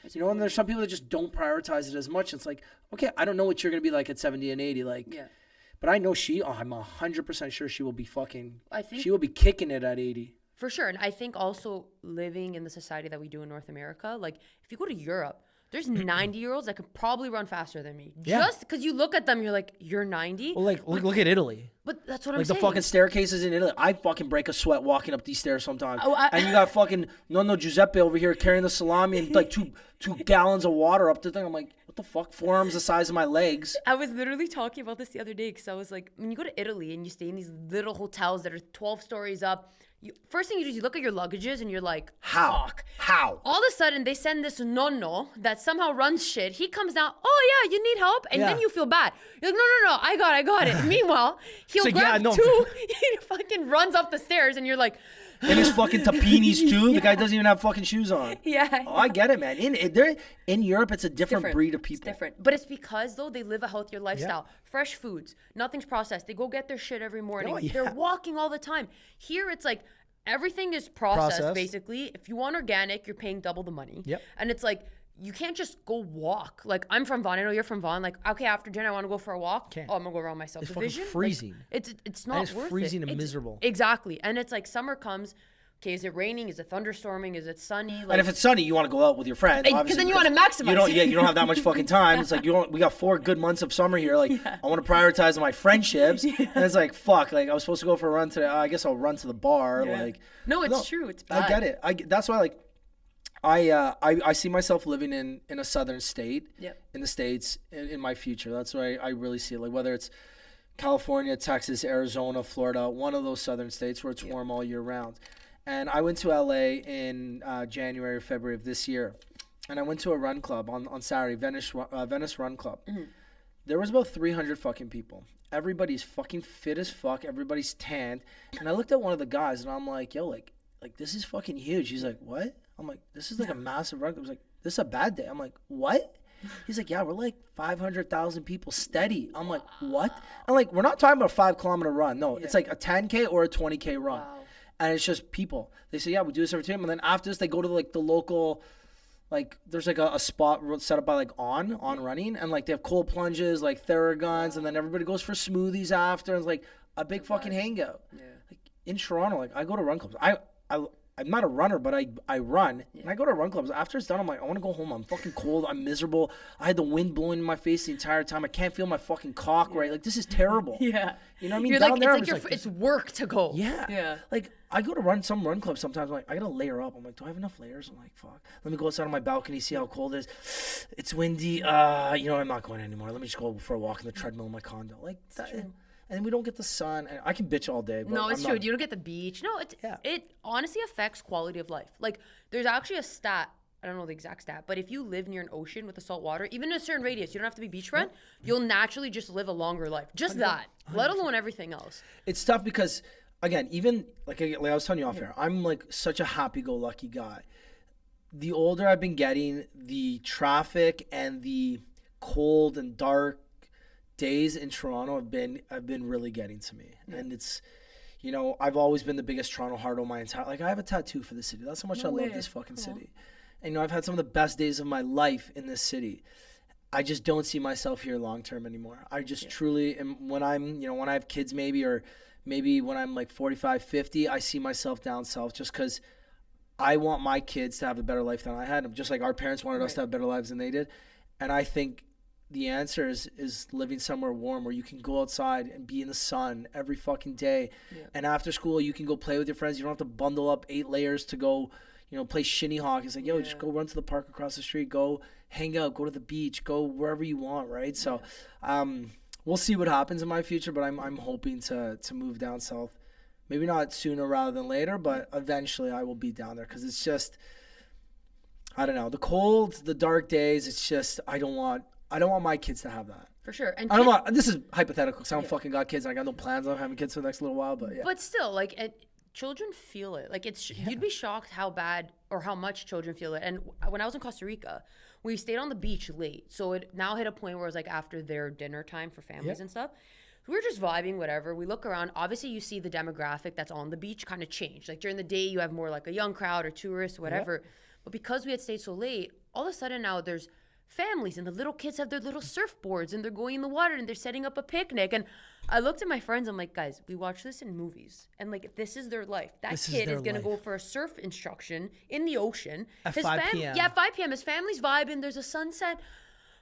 [SPEAKER 2] And there's some people that just don't prioritize it as much. It's like, okay, I don't know what you're going to be like at 70 and 80. Like, but I know I'm 100% sure she will be she will be kicking it at 80.
[SPEAKER 1] For sure. And I think also living in the society that we do in North America, like if you go to Europe, there's 90-year-olds that could probably run faster than me. Yeah. Just because you look at them, you're like, you're 90?
[SPEAKER 2] Well, like, look at Italy.
[SPEAKER 1] But that's what I'm saying.
[SPEAKER 2] Like the fucking staircases in Italy. I fucking break a sweat walking up these stairs sometimes. And you got fucking Nonno Giuseppe over here carrying the salami and like two gallons of water up the thing. I'm like, what the fuck? Forearms the size of my legs.
[SPEAKER 1] I was literally talking about this the other day because I was like, when you go to Italy and you stay in these little hotels that are 12 stories up, first thing you do is you look at your luggages and you're like, fuck. How? All of a sudden, they send this nonno that somehow runs shit. He comes down, oh yeah, you need help? And then you feel bad. You're like, no, I got it. Meanwhile, he'll grab 2, he fucking runs up the stairs and you're like...
[SPEAKER 2] And his fucking tapinis too. The guy doesn't even have fucking shoes on. Yeah. Oh, I get it, man. In Europe, it's a different breed of people.
[SPEAKER 1] It's different. But it's because, though, they live a healthier lifestyle. Yeah. Fresh foods. Nothing's processed. They go get their shit every morning. Oh, yeah. They're walking all the time. Here, it's like everything is processed, basically. If you want organic, you're paying double the money. Yep. And it's like, you can't just go walk. Like, I'm from Vaughan. I know you're from Vaughan. Like, okay, after dinner, I want to go for a walk. Can't. Oh, I'm going to go around my subdivision.
[SPEAKER 2] It's fucking freezing.
[SPEAKER 1] Like, it's not worth it.
[SPEAKER 2] It's freezing and miserable.
[SPEAKER 1] Exactly. And it's like summer comes. Okay, is it raining? Is it thunderstorming? Is it sunny?
[SPEAKER 2] Like, and if it's sunny, you want to go out with your friends.
[SPEAKER 1] Because then you want to maximize.
[SPEAKER 2] You don't have that much fucking time. It's like, we got 4 good months of summer here. Like, I want to prioritize my friendships. And it's like, fuck, like, I was supposed to go for a run today. I guess I'll run to the bar. Yeah. Like,
[SPEAKER 1] no, it's true. It's bad.
[SPEAKER 2] I get it. That's why, like, I see myself living in a southern state,
[SPEAKER 1] Yep.
[SPEAKER 2] in the States, in my future. That's where I really see it. Like whether it's California, Texas, Arizona, Florida, one of those southern states where it's warm all year round. And I went to LA in January or February of this year, and I went to a run club on Saturday, Venice Run Club. There was about 300 fucking people. Everybody's fucking fit as fuck. Everybody's tanned. And I looked at one of the guys, and I'm like, yo, like this is fucking huge. He's like, what? I'm like, this is like a massive run club. He's like, this is a bad day. I'm like, what? He's like, yeah, we're like 500,000 people steady. I'm like, what? I'm like, we're not talking about a 5-kilometer run. No, it's like a 10K or a 20K run.
[SPEAKER 1] Wow.
[SPEAKER 2] And it's just people. They say, yeah, we do this every time. And then after this, they go to like the local, like there's like a spot set up by like on running. And like they have cold plunges, like Theraguns. And then everybody goes for smoothies after. And it's like a big fucking hangout.
[SPEAKER 1] Yeah.
[SPEAKER 2] Like in Toronto, like I go to run clubs. I'm not a runner, but I run. And I go to run clubs. After it's done, I'm like, I want to go home. I'm fucking cold. I'm miserable. I had the wind blowing in my face the entire time. I can't feel my fucking cock right. Like, this is terrible.
[SPEAKER 1] Yeah.
[SPEAKER 2] You know what I mean?
[SPEAKER 1] You're
[SPEAKER 2] Down
[SPEAKER 1] like,
[SPEAKER 2] there,
[SPEAKER 1] it's
[SPEAKER 2] I'm
[SPEAKER 1] like,
[SPEAKER 2] just
[SPEAKER 1] it's work to go.
[SPEAKER 2] yeah.
[SPEAKER 1] Yeah.
[SPEAKER 2] Like, I go to some run clubs sometimes. I'm like, I got to layer up. I'm like, do I have enough layers? I'm like, fuck. Let me go outside on my balcony, see how cold it is. It's windy. You know, I'm not going anymore. Let me just go for a walk in the treadmill in my condo. Like, that. And we don't get the sun. And I can bitch all day. But
[SPEAKER 1] No, it's
[SPEAKER 2] I'm
[SPEAKER 1] true.
[SPEAKER 2] not-
[SPEAKER 1] You don't get the beach. No, it honestly affects quality of life. Like, there's actually a stat. I don't know the exact stat, but if you live near an ocean with the salt water, even in a certain radius, you don't have to be beachfront, you'll naturally just live a longer life. Just that, let alone everything else.
[SPEAKER 2] It's tough because, again, even like I was telling you off air, I'm like such a happy-go-lucky guy. The older I've been getting, the traffic and the cold and dark days in Toronto have been really getting to me. And it's, you know, I've always been the biggest Toronto hardo my entire, like I have a tattoo for the city. That's how much I love this fucking city. And, you know, I've had some of the best days of my life in this city. I just don't see myself here long term anymore. I just truly am, when I'm, you know, when I have kids maybe, or maybe when I'm like 45, 50, I see myself down south just because I want my kids to have a better life than I had. Just like our parents wanted us to have better lives than they did. And I think the answer is living somewhere warm where you can go outside and be in the sun every fucking day. And after school, you can go play with your friends. You don't have to bundle up 8 layers to go, you know, play shinny hawk. It's like, yo, just go run to the park across the street, go hang out, go to the beach, go wherever you want, right? So we'll see what happens in my future, but I'm hoping to move down south. Maybe not sooner rather than later, but eventually I will be down there because it's just, I don't know, the cold, the dark days, it's just, I don't want my kids to have that.
[SPEAKER 1] For sure. And
[SPEAKER 2] I don't want, this is hypothetical because I don't fucking got kids and I got no plans on having kids for the next little while, but yeah.
[SPEAKER 1] But still, like, children feel it. Like, you'd be shocked how bad or how much children feel it. And when I was in Costa Rica, we stayed on the beach late. So it now hit a point where it was like after their dinner time for families and stuff. So we were just vibing, whatever. We look around. Obviously, you see the demographic that's on the beach kind of change. Like, during the day, you have more like a young crowd or tourists, whatever. But because we had stayed so late, all of a sudden now there's families and the little kids have their little surfboards and they're going in the water and they're setting up a picnic. And I looked at my friends, I'm like, guys, we watch this in movies and like this is their life. That kid is gonna go for a surf instruction in the ocean
[SPEAKER 3] at 5 p.m.
[SPEAKER 1] Yeah, 5 p.m. His family's vibing, there's a sunset.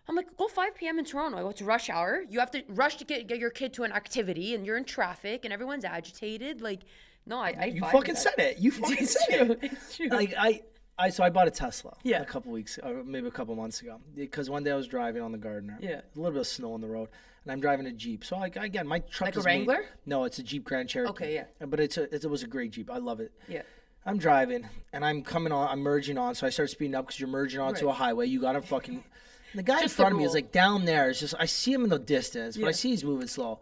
[SPEAKER 1] I'm like, go 5 p.m. in Toronto. I go, it's rush hour. You have to rush to get your kid to an activity and you're in traffic and everyone's agitated. Like, no,
[SPEAKER 2] You fucking said it. You fucking said it.
[SPEAKER 1] It's true.
[SPEAKER 2] Like so I bought a Tesla
[SPEAKER 1] Yeah.
[SPEAKER 2] a couple weeks, or maybe a couple months ago, because one day I was driving on the Gardiner.
[SPEAKER 1] Yeah.
[SPEAKER 2] A little bit of snow on the road, and I'm driving a Jeep. So like again, my truck
[SPEAKER 1] Like a
[SPEAKER 2] is made-
[SPEAKER 1] Wrangler?
[SPEAKER 2] No, it's a Jeep Grand Cherokee.
[SPEAKER 1] Okay, yeah.
[SPEAKER 2] But it was a great Jeep. I love it.
[SPEAKER 1] Yeah.
[SPEAKER 2] I'm driving, and I'm merging on, so I start speeding up because you're merging onto a highway. You got to fucking. The guy in
[SPEAKER 1] Just
[SPEAKER 2] front
[SPEAKER 1] the
[SPEAKER 2] of me is
[SPEAKER 1] rule.
[SPEAKER 2] like down there. It's just I see him in the distance, but I see he's moving slow,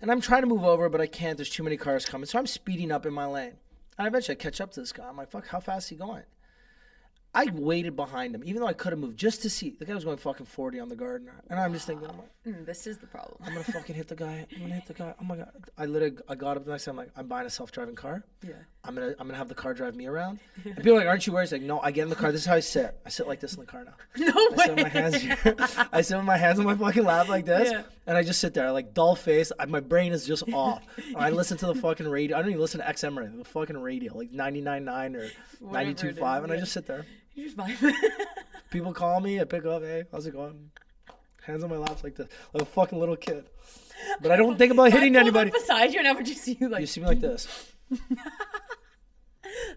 [SPEAKER 2] and I'm trying to move over, but I can't. There's too many cars coming, so I'm speeding up in my lane. And eventually I catch up to this guy. I'm like, fuck, how fast is he going? I waited behind him, even though I could have moved, just to see. The guy was going fucking 40 on the Gardiner. And I'm just thinking, I'm like,
[SPEAKER 1] This is the problem.
[SPEAKER 2] I'm going to fucking hit the guy. I'm going to hit the guy. Oh my God. I got up the next time, I'm like, I'm buying a self-driving car.
[SPEAKER 1] Yeah.
[SPEAKER 2] I'm gonna have the car drive me around. And people are like, aren't you worried? It's like, no, I get in the car. This is how I sit. I sit like this in the car now.
[SPEAKER 1] No
[SPEAKER 2] I sit with
[SPEAKER 1] way.
[SPEAKER 2] my hands here. I sit with my hands on my fucking lap like this.
[SPEAKER 1] Yeah.
[SPEAKER 2] And I just sit there, like dull face. My brain is just off. I listen to the fucking radio. I don't even listen to XM or anything. The fucking radio, like 99.9 or
[SPEAKER 1] Whatever it
[SPEAKER 2] 92.5.
[SPEAKER 1] is,
[SPEAKER 2] And I
[SPEAKER 1] yeah.
[SPEAKER 2] just sit there.
[SPEAKER 1] You just vibe.
[SPEAKER 2] People call me. I pick up. Hey, how's it going? Hands on my laps like this, like a fucking little kid. But I don't think about hitting
[SPEAKER 1] I pulled
[SPEAKER 2] anybody.
[SPEAKER 1] up beside you and I would just see you like.
[SPEAKER 2] You see me like this.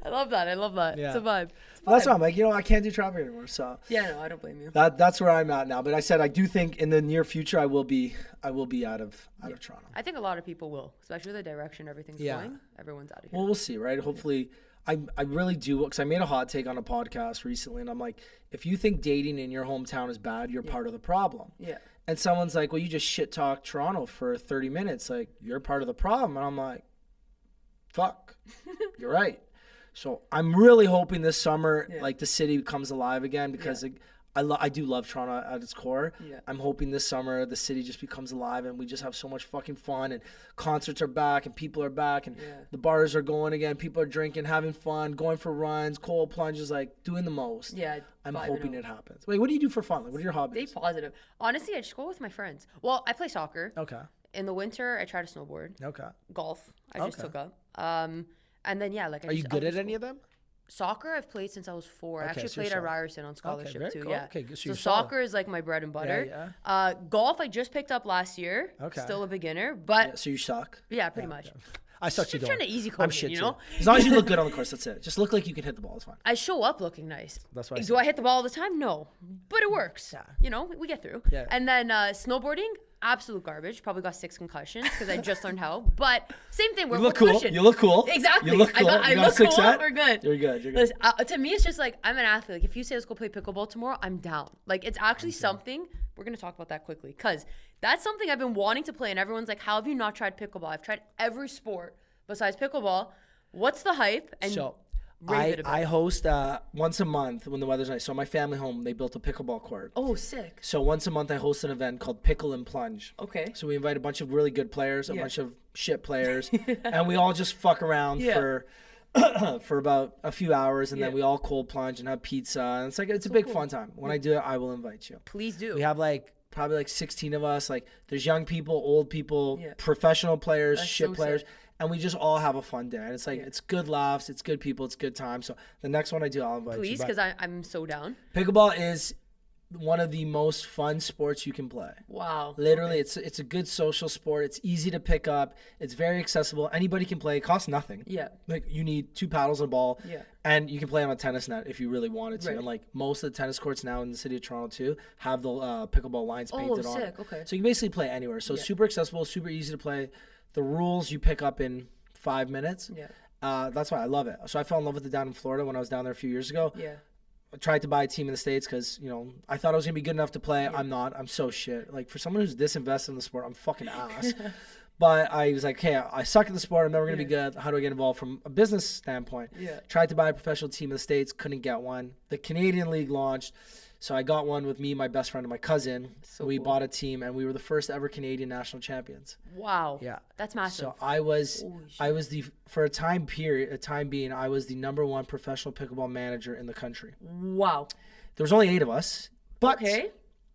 [SPEAKER 1] I love that.
[SPEAKER 2] Yeah.
[SPEAKER 1] It's a vibe.
[SPEAKER 2] That's why I'm like, I can't do travel anymore. So
[SPEAKER 1] Yeah, no, I don't blame you.
[SPEAKER 2] that's where I'm at now. But I said I do think in the near future I will be out of Toronto.
[SPEAKER 1] I think a lot of people will, especially the direction everything's going. Everyone's out of here.
[SPEAKER 2] Well, we'll see, right? Hopefully, I really do, because I made a hot take on a podcast recently, and I'm like, if you think dating in your hometown is bad, you're part of the problem.
[SPEAKER 1] Yeah.
[SPEAKER 2] And someone's like, well, you just shit talk Toronto for 30 minutes. Like, you're part of the problem. And I'm like, fuck, you're right. So I'm really hoping this summer, like, the city comes alive again, because I do love Toronto at its core.
[SPEAKER 1] Yeah.
[SPEAKER 2] I'm hoping this summer the city just becomes alive and we just have so much fucking fun, and concerts are back and people are back and the bars are going again. People are drinking, having fun, going for runs, cold plunges, like doing the most.
[SPEAKER 1] Yeah.
[SPEAKER 2] I'm hoping it happens. Wait, what do you do for fun? Like, what are your hobbies?
[SPEAKER 1] Stay positive. Honestly, I just go with my friends. Well, I play soccer.
[SPEAKER 2] Okay.
[SPEAKER 1] In the winter, I try to snowboard.
[SPEAKER 2] Okay.
[SPEAKER 1] Golf, I just took up. And then,
[SPEAKER 2] Are you good at any of them?
[SPEAKER 1] Soccer, I've played since I was 4. I actually
[SPEAKER 2] so you're
[SPEAKER 1] played at
[SPEAKER 2] solid.
[SPEAKER 1] Ryerson on scholarship too.
[SPEAKER 2] cool.
[SPEAKER 1] Yeah.
[SPEAKER 2] Okay, so
[SPEAKER 1] So
[SPEAKER 2] you're
[SPEAKER 1] soccer
[SPEAKER 2] solid.
[SPEAKER 1] is like my bread and butter.
[SPEAKER 2] Yeah.
[SPEAKER 1] Golf, I just picked up last year.
[SPEAKER 2] Okay.
[SPEAKER 1] Still a beginner, but
[SPEAKER 2] So you suck?
[SPEAKER 1] yeah, pretty much.
[SPEAKER 2] I suck
[SPEAKER 1] Just
[SPEAKER 2] you,
[SPEAKER 1] trying
[SPEAKER 2] don't.
[SPEAKER 1] to easy
[SPEAKER 2] I'm
[SPEAKER 1] coach
[SPEAKER 2] shit
[SPEAKER 1] it, you
[SPEAKER 2] too.
[SPEAKER 1] know?
[SPEAKER 2] As long as you look good on the course, that's it. Just look like you can hit the ball. It's fine.
[SPEAKER 1] I show up looking nice.
[SPEAKER 2] That's why I
[SPEAKER 1] Do I hit the ball all the time? No, but it works.
[SPEAKER 2] Yeah.
[SPEAKER 1] You know, we get through.
[SPEAKER 2] Yeah.
[SPEAKER 1] And then snowboarding, absolute garbage. Probably got 6 concussions because I just learned how. But same thing. We're
[SPEAKER 2] You look cool.
[SPEAKER 1] pushing.
[SPEAKER 2] You look cool.
[SPEAKER 1] Exactly.
[SPEAKER 2] You look cool.
[SPEAKER 1] I
[SPEAKER 2] You got
[SPEAKER 1] look
[SPEAKER 2] 6
[SPEAKER 1] cool.
[SPEAKER 2] set?
[SPEAKER 1] We're good.
[SPEAKER 2] You're good. You're good.
[SPEAKER 1] Listen, to me, it's just like I'm an athlete. Like if you say let's go play pickleball tomorrow, I'm down. Like it's actually something. We're gonna talk about that quickly because that's something I've been wanting to play, and everyone's like, "How have you not tried pickleball?" I've tried every sport besides pickleball. What's the hype? And
[SPEAKER 2] So
[SPEAKER 1] rave it about.
[SPEAKER 2] I host once a month when the weather's nice. So my family home, they built a pickleball court.
[SPEAKER 1] Oh, sick.
[SPEAKER 2] So once a month I host an event called Pickle and Plunge.
[SPEAKER 1] Okay.
[SPEAKER 2] So we invite a bunch of really good players, a bunch of shit players, and we all just fuck around for about a few hours, and then we all cold plunge and have pizza. And it's a big fun time. When I do it, I will invite you.
[SPEAKER 1] Please do.
[SPEAKER 2] We have probably 16 of us. Like there's young people, old people, professional players, shit
[SPEAKER 1] so
[SPEAKER 2] players.
[SPEAKER 1] sick.
[SPEAKER 2] And we just all have a fun day. And it's it's good laughs, it's good people, it's good time. So the next one I do, I'll invite you.
[SPEAKER 1] Please, because I'm so down.
[SPEAKER 2] Pickleball is one of the most fun sports you can play.
[SPEAKER 1] Wow.
[SPEAKER 2] Literally, it's a good social sport. It's easy to pick up. It's very accessible. Anybody can play. It costs nothing.
[SPEAKER 1] Yeah.
[SPEAKER 2] Like you need 2 paddles and a ball.
[SPEAKER 1] Yeah.
[SPEAKER 2] And you can play on a tennis net if you really wanted to.
[SPEAKER 1] Right.
[SPEAKER 2] And like most of the tennis courts now in the city of Toronto too have the pickleball lines painted on
[SPEAKER 1] sick.
[SPEAKER 2] it.
[SPEAKER 1] Okay.
[SPEAKER 2] So you can basically play anywhere. So super accessible, super easy to play. The rules you pick up in 5 minutes.
[SPEAKER 1] Yeah.
[SPEAKER 2] That's why I love it. So I fell in love with it down in Florida when I was down there a few years ago.
[SPEAKER 1] Yeah.
[SPEAKER 2] I tried to buy a team in the States because, I thought I was going to be good enough to play. I'm not. I'm so shit. Like, for someone who's disinvested in the sport, I'm fucking ass. But I was like, hey, I suck at the sport. I'm never going to be good. How do I get involved from a business standpoint?
[SPEAKER 1] Yeah.
[SPEAKER 2] Tried to buy a professional team in the States. Couldn't get one. The Canadian League launched. So I got one with me, my best friend, and my cousin.
[SPEAKER 1] So
[SPEAKER 2] we
[SPEAKER 1] cool.
[SPEAKER 2] bought a team, and we were the first ever Canadian national champions.
[SPEAKER 1] Wow.
[SPEAKER 2] Yeah.
[SPEAKER 1] That's massive.
[SPEAKER 2] So I was for a time being, I was the #1 professional pickleball manager in the country.
[SPEAKER 1] Wow.
[SPEAKER 2] There was only 8 of us, but
[SPEAKER 1] Okay.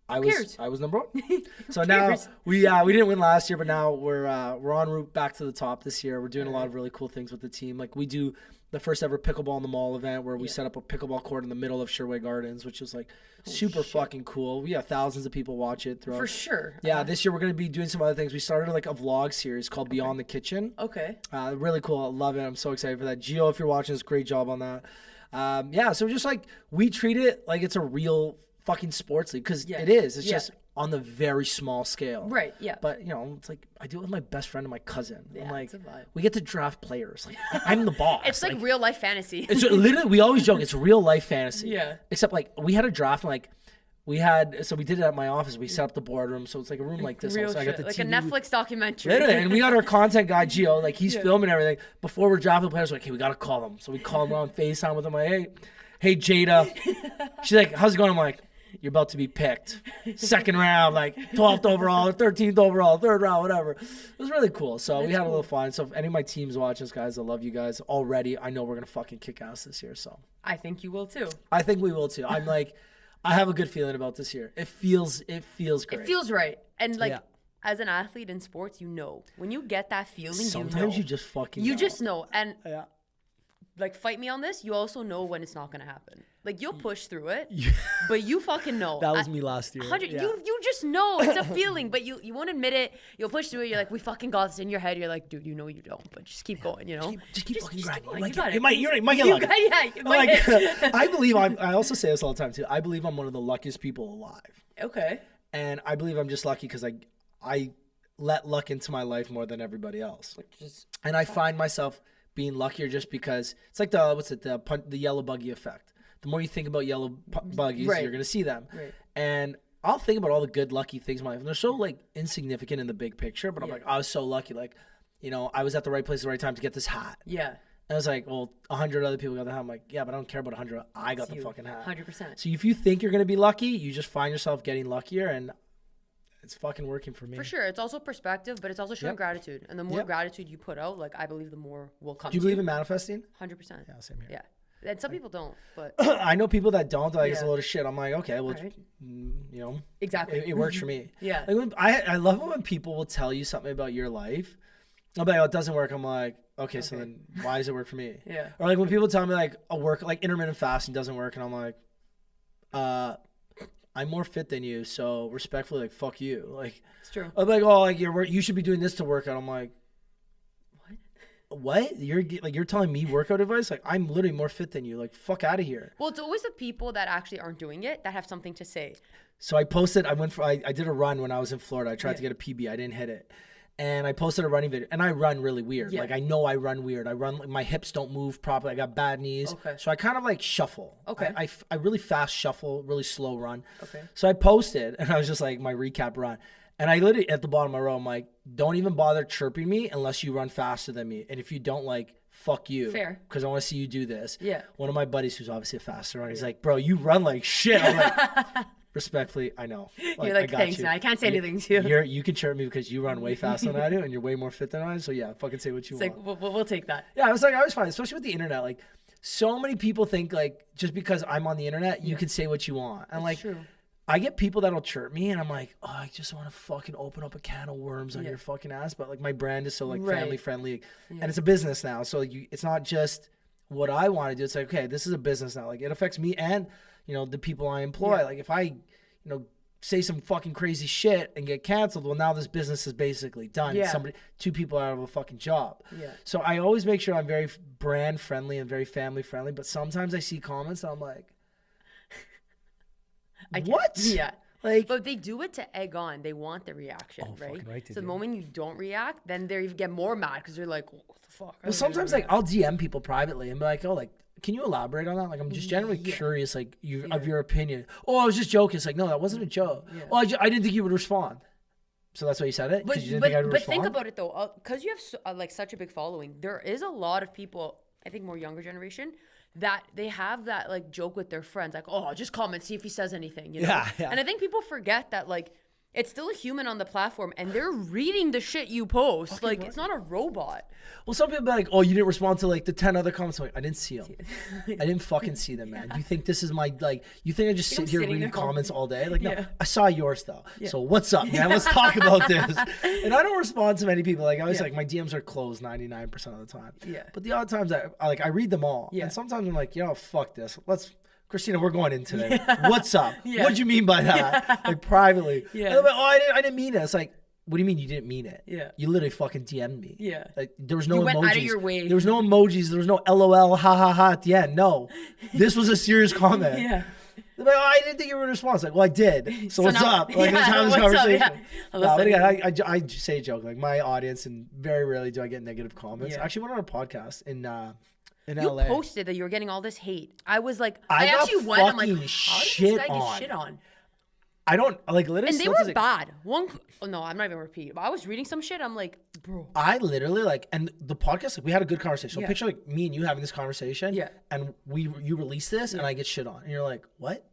[SPEAKER 2] I
[SPEAKER 1] cares?
[SPEAKER 2] was #1. So now we didn't win last year, but now we're en route back to the top this year. We're doing a lot of really cool things with the team. Like we do the first ever pickleball in the mall event where we set up a pickleball court in the middle of Sherway Gardens, which is like super fucking cool. We have thousands of people watch it throughout.
[SPEAKER 1] For sure.
[SPEAKER 2] Yeah, this year we're going to be doing some other things. We started like a vlog series called Beyond the Kitchen.
[SPEAKER 1] Okay.
[SPEAKER 2] Really cool. I love it. I'm so excited for that. Gio, if you're watching this, great job on that. So just like we treat it like it's a real fucking sports league because it is. It's just on the very small scale.
[SPEAKER 1] Right. Yeah.
[SPEAKER 2] But it's like I do it with my best friend and my cousin. I'm like,
[SPEAKER 1] it's a vibe.
[SPEAKER 2] we get to draft players. Like I'm the boss.
[SPEAKER 1] It's like real life fantasy.
[SPEAKER 2] It's literally, we always joke it's real life fantasy.
[SPEAKER 1] Yeah.
[SPEAKER 2] Except like we had a draft and like we did it at my office. We set up the boardroom, so it's like a room like this.
[SPEAKER 1] Real
[SPEAKER 2] So I got
[SPEAKER 1] shit.
[SPEAKER 2] the
[SPEAKER 1] Like a
[SPEAKER 2] TV.
[SPEAKER 1] Netflix documentary.
[SPEAKER 2] Literally, and we got our content guy Gio, like he's filming everything. Before we're drafting the players, we're like, hey, we gotta call them. So we called them on FaceTime with them, like, hey Jada. She's like, how's it going? I'm like, you're about to be picked. 2nd round, like 12th overall, 13th overall, 3rd round, whatever. It was really cool. So we had a little fun. So if any of my teams watch this, guys, I love you guys already. I know we're gonna fucking kick ass this year. So
[SPEAKER 1] I think you will too.
[SPEAKER 2] I think we will too. I'm like, I have a good feeling about this year. It feels great.
[SPEAKER 1] It feels right. And like as an athlete in sports, when you get that feeling,
[SPEAKER 2] Sometimes you just fucking know.
[SPEAKER 1] just know. And like fight me on this, you also know when it's not gonna happen. Like you'll push through it, but you fucking know.
[SPEAKER 2] That was me last year.
[SPEAKER 1] 100.
[SPEAKER 2] Yeah.
[SPEAKER 1] You just know it's a feeling, but you won't admit it. You'll push through it. You're like, we fucking got this. In your head, you're like, dude, you know you don't, but just keep going. You know,
[SPEAKER 2] Just keep fucking grinding.
[SPEAKER 1] going.
[SPEAKER 2] Like,
[SPEAKER 1] You got
[SPEAKER 2] you might get
[SPEAKER 1] You
[SPEAKER 2] lucky.
[SPEAKER 1] got- yeah, you might
[SPEAKER 2] Like,
[SPEAKER 1] hit.
[SPEAKER 2] I believe I also say this all the time too. I believe I'm one of the luckiest people alive,
[SPEAKER 1] Okay.
[SPEAKER 2] and I believe I'm just lucky because I let luck into my life more than everybody else. And I find myself being luckier just because it's like the yellow buggy effect. The more you think about yellow buggies,
[SPEAKER 1] Right.
[SPEAKER 2] you're gonna see them.
[SPEAKER 1] Right.
[SPEAKER 2] And I'll think about all the good lucky things in my life. And they're so like insignificant in the big picture, but I'm
[SPEAKER 1] Yeah.
[SPEAKER 2] like, I was so lucky. Like, I was at the right place at the right time to get this hat.
[SPEAKER 1] Yeah.
[SPEAKER 2] And I was like, well, 100 other people got the hat. I'm like, yeah, but I don't care about 100. I got the
[SPEAKER 1] you.
[SPEAKER 2] fucking hat.
[SPEAKER 1] 100%.
[SPEAKER 2] So if you think you're gonna be lucky, you just find yourself getting luckier, and it's fucking working for me.
[SPEAKER 1] For sure. It's also perspective, but it's also showing
[SPEAKER 2] Yep.
[SPEAKER 1] gratitude. And the more
[SPEAKER 2] Yep.
[SPEAKER 1] gratitude you put out, like I believe the more will come
[SPEAKER 2] Do you
[SPEAKER 1] to
[SPEAKER 2] believe
[SPEAKER 1] you.
[SPEAKER 2] in manifesting?
[SPEAKER 1] 100%.
[SPEAKER 2] Yeah, same here.
[SPEAKER 1] Yeah. And some people don't, but
[SPEAKER 2] I know people that don't. They're like, it's a
[SPEAKER 1] Yeah.
[SPEAKER 2] load of shit. I'm like, okay, well,
[SPEAKER 1] Alright.
[SPEAKER 2] exactly.
[SPEAKER 1] exactly.
[SPEAKER 2] It works for me.
[SPEAKER 1] Yeah.
[SPEAKER 2] Like I love it when people will tell you something about your life. I'll be like, oh, it doesn't work. I'm like, okay, so then why does it work for me?
[SPEAKER 1] Yeah.
[SPEAKER 2] Or like when people tell me like intermittent fasting doesn't work, and I'm like, I'm more fit than you, so respectfully, like, fuck you. Like,
[SPEAKER 1] It's true.
[SPEAKER 2] I'm like, oh, like you should be doing this to work out. I'm like, what? You're telling me workout advice? Like, I'm literally more fit than you. Like, fuck out of here.
[SPEAKER 1] Well, it's always the people that actually aren't doing it that have something to say.
[SPEAKER 2] So I posted. I did a run when I was in Florida. I tried to get a PB. I didn't hit it. And I posted a running video, and I run really weird.
[SPEAKER 1] Yeah.
[SPEAKER 2] Like, I know I run weird. I run, my hips don't move properly. I got bad knees.
[SPEAKER 1] Okay.
[SPEAKER 2] So I kind of like shuffle.
[SPEAKER 1] Okay.
[SPEAKER 2] I really fast shuffle, really slow run.
[SPEAKER 1] Okay.
[SPEAKER 2] So I posted, and I was just like, my recap run. And I literally, at the bottom of my row, I'm like, don't even bother chirping me unless you run faster than me. And if you don't, like, fuck you.
[SPEAKER 1] Fair.
[SPEAKER 2] Because I want to see you do this.
[SPEAKER 1] Yeah.
[SPEAKER 2] One of my buddies who's obviously a faster runner, he's like, bro, you run like shit. I'm like, respectfully, I know.
[SPEAKER 1] You're like,
[SPEAKER 2] I got
[SPEAKER 1] thanks,
[SPEAKER 2] you.
[SPEAKER 1] man. I can't say anything to you.
[SPEAKER 2] You can chirp me because you run way faster than I do, and you're way more fit than I am. So yeah, fucking say what you
[SPEAKER 1] It's
[SPEAKER 2] want.
[SPEAKER 1] like, we'll take that.
[SPEAKER 2] Yeah, I was fine, especially with the internet. Like, so many people think like just because I'm on the internet, you can say what you want. And like,
[SPEAKER 1] True.
[SPEAKER 2] I get people that'll chirp me, and I'm like, oh, I just want to fucking open up a can of worms on your fucking ass. But like, my brand is so like
[SPEAKER 1] Right.
[SPEAKER 2] family friendly, and it's a business now. So like, it's not just what I want to do. It's like, okay, this is a business now. Like, it affects me and the people I employ.
[SPEAKER 1] Yeah.
[SPEAKER 2] Like, if I say some fucking crazy shit and get canceled, well, now this business is basically done.
[SPEAKER 1] Yeah.
[SPEAKER 2] Two people out of a fucking job.
[SPEAKER 1] Yeah.
[SPEAKER 2] So I always make sure I'm very brand friendly and very family friendly. But sometimes I see comments and I'm like, what?
[SPEAKER 1] Yeah.
[SPEAKER 2] Like,
[SPEAKER 1] But they do it to egg on. They want the reaction, right?
[SPEAKER 2] fucking right they
[SPEAKER 1] So the
[SPEAKER 2] do.
[SPEAKER 1] moment you don't react, then they get more mad because they're like, what the fuck?
[SPEAKER 2] well, sometimes like I'll DM people privately and be like, oh, like, can you elaborate on that? Like, I'm just generally curious, like, of your opinion. Oh, I was just joking. It's like, no, that wasn't a joke. Oh, I didn't think you would respond. So that's why you said it? Because you didn't think I would
[SPEAKER 1] but
[SPEAKER 2] respond?
[SPEAKER 1] think about it though, because you have like such a big following. There is a lot of people, I think more younger generation, that they have that like joke with their friends, like, oh, just comment, see if he says anything. You know?
[SPEAKER 2] Yeah.
[SPEAKER 1] And I think people forget that like it's still a human on the platform, and they're reading the shit you post. Like it's not a robot.
[SPEAKER 2] Well, some people be like, oh, you didn't respond to like the 10 other comments. I'm like, I didn't see them. I didn't fucking see them, man. You think this is my, like, you think I just sit
[SPEAKER 1] I'm
[SPEAKER 2] here
[SPEAKER 1] sitting
[SPEAKER 2] reading
[SPEAKER 1] there
[SPEAKER 2] comments all day? Like, no,
[SPEAKER 1] Yeah.
[SPEAKER 2] I saw yours though. So what's up, man? Let's talk about this. And I don't respond to many people. Like, I was like, my DMs are closed 99% of the time.
[SPEAKER 1] Yeah.
[SPEAKER 2] But the odd times I read them all.
[SPEAKER 1] Yeah.
[SPEAKER 2] And sometimes I'm like, fuck this. Christina, we're going in today. What's up?
[SPEAKER 1] Yeah.
[SPEAKER 2] What'd you mean by that? Like, privately.
[SPEAKER 1] Yeah.
[SPEAKER 2] And I'm like, oh, I didn't mean it. It's like, what do you mean you didn't mean it?
[SPEAKER 1] Yeah.
[SPEAKER 2] You literally fucking DM'd me.
[SPEAKER 1] Yeah.
[SPEAKER 2] Like, there was no
[SPEAKER 1] You
[SPEAKER 2] emojis.
[SPEAKER 1] went out of your way.
[SPEAKER 2] There was no emojis. There was no LOL, ha ha ha at the end. No. This was a serious comment.
[SPEAKER 1] Yeah.
[SPEAKER 2] They're like, oh, I didn't think you were going to respond. It's like, well, I did. So what's
[SPEAKER 1] now-
[SPEAKER 2] up? Like, let's
[SPEAKER 1] yeah,
[SPEAKER 2] have this
[SPEAKER 1] what's up?
[SPEAKER 2] conversation.
[SPEAKER 1] Yeah.
[SPEAKER 2] No, but
[SPEAKER 1] Listen.
[SPEAKER 2] again, I just say a joke. Like, my audience, and very rarely do I get negative comments.
[SPEAKER 1] Yeah.
[SPEAKER 2] I actually went on a podcast in
[SPEAKER 1] You
[SPEAKER 2] LA.
[SPEAKER 1] posted that you were getting all this hate. I was like,
[SPEAKER 2] I
[SPEAKER 1] I
[SPEAKER 2] got
[SPEAKER 1] actually went. I'm like,
[SPEAKER 2] fucking
[SPEAKER 1] how did
[SPEAKER 2] shit
[SPEAKER 1] this guy
[SPEAKER 2] on.
[SPEAKER 1] get shit on?
[SPEAKER 2] I don't, like, literally.
[SPEAKER 1] And they
[SPEAKER 2] still
[SPEAKER 1] were
[SPEAKER 2] to this-
[SPEAKER 1] bad. Oh no, I'm not even repeating. But I was reading some shit. I'm like, bro.
[SPEAKER 2] I literally like, and the podcast, like, we had a good conversation. So
[SPEAKER 1] Yeah.
[SPEAKER 2] picture like me and you having this conversation,
[SPEAKER 1] Yeah.
[SPEAKER 2] and you release this, and I get shit on, and you're like, what?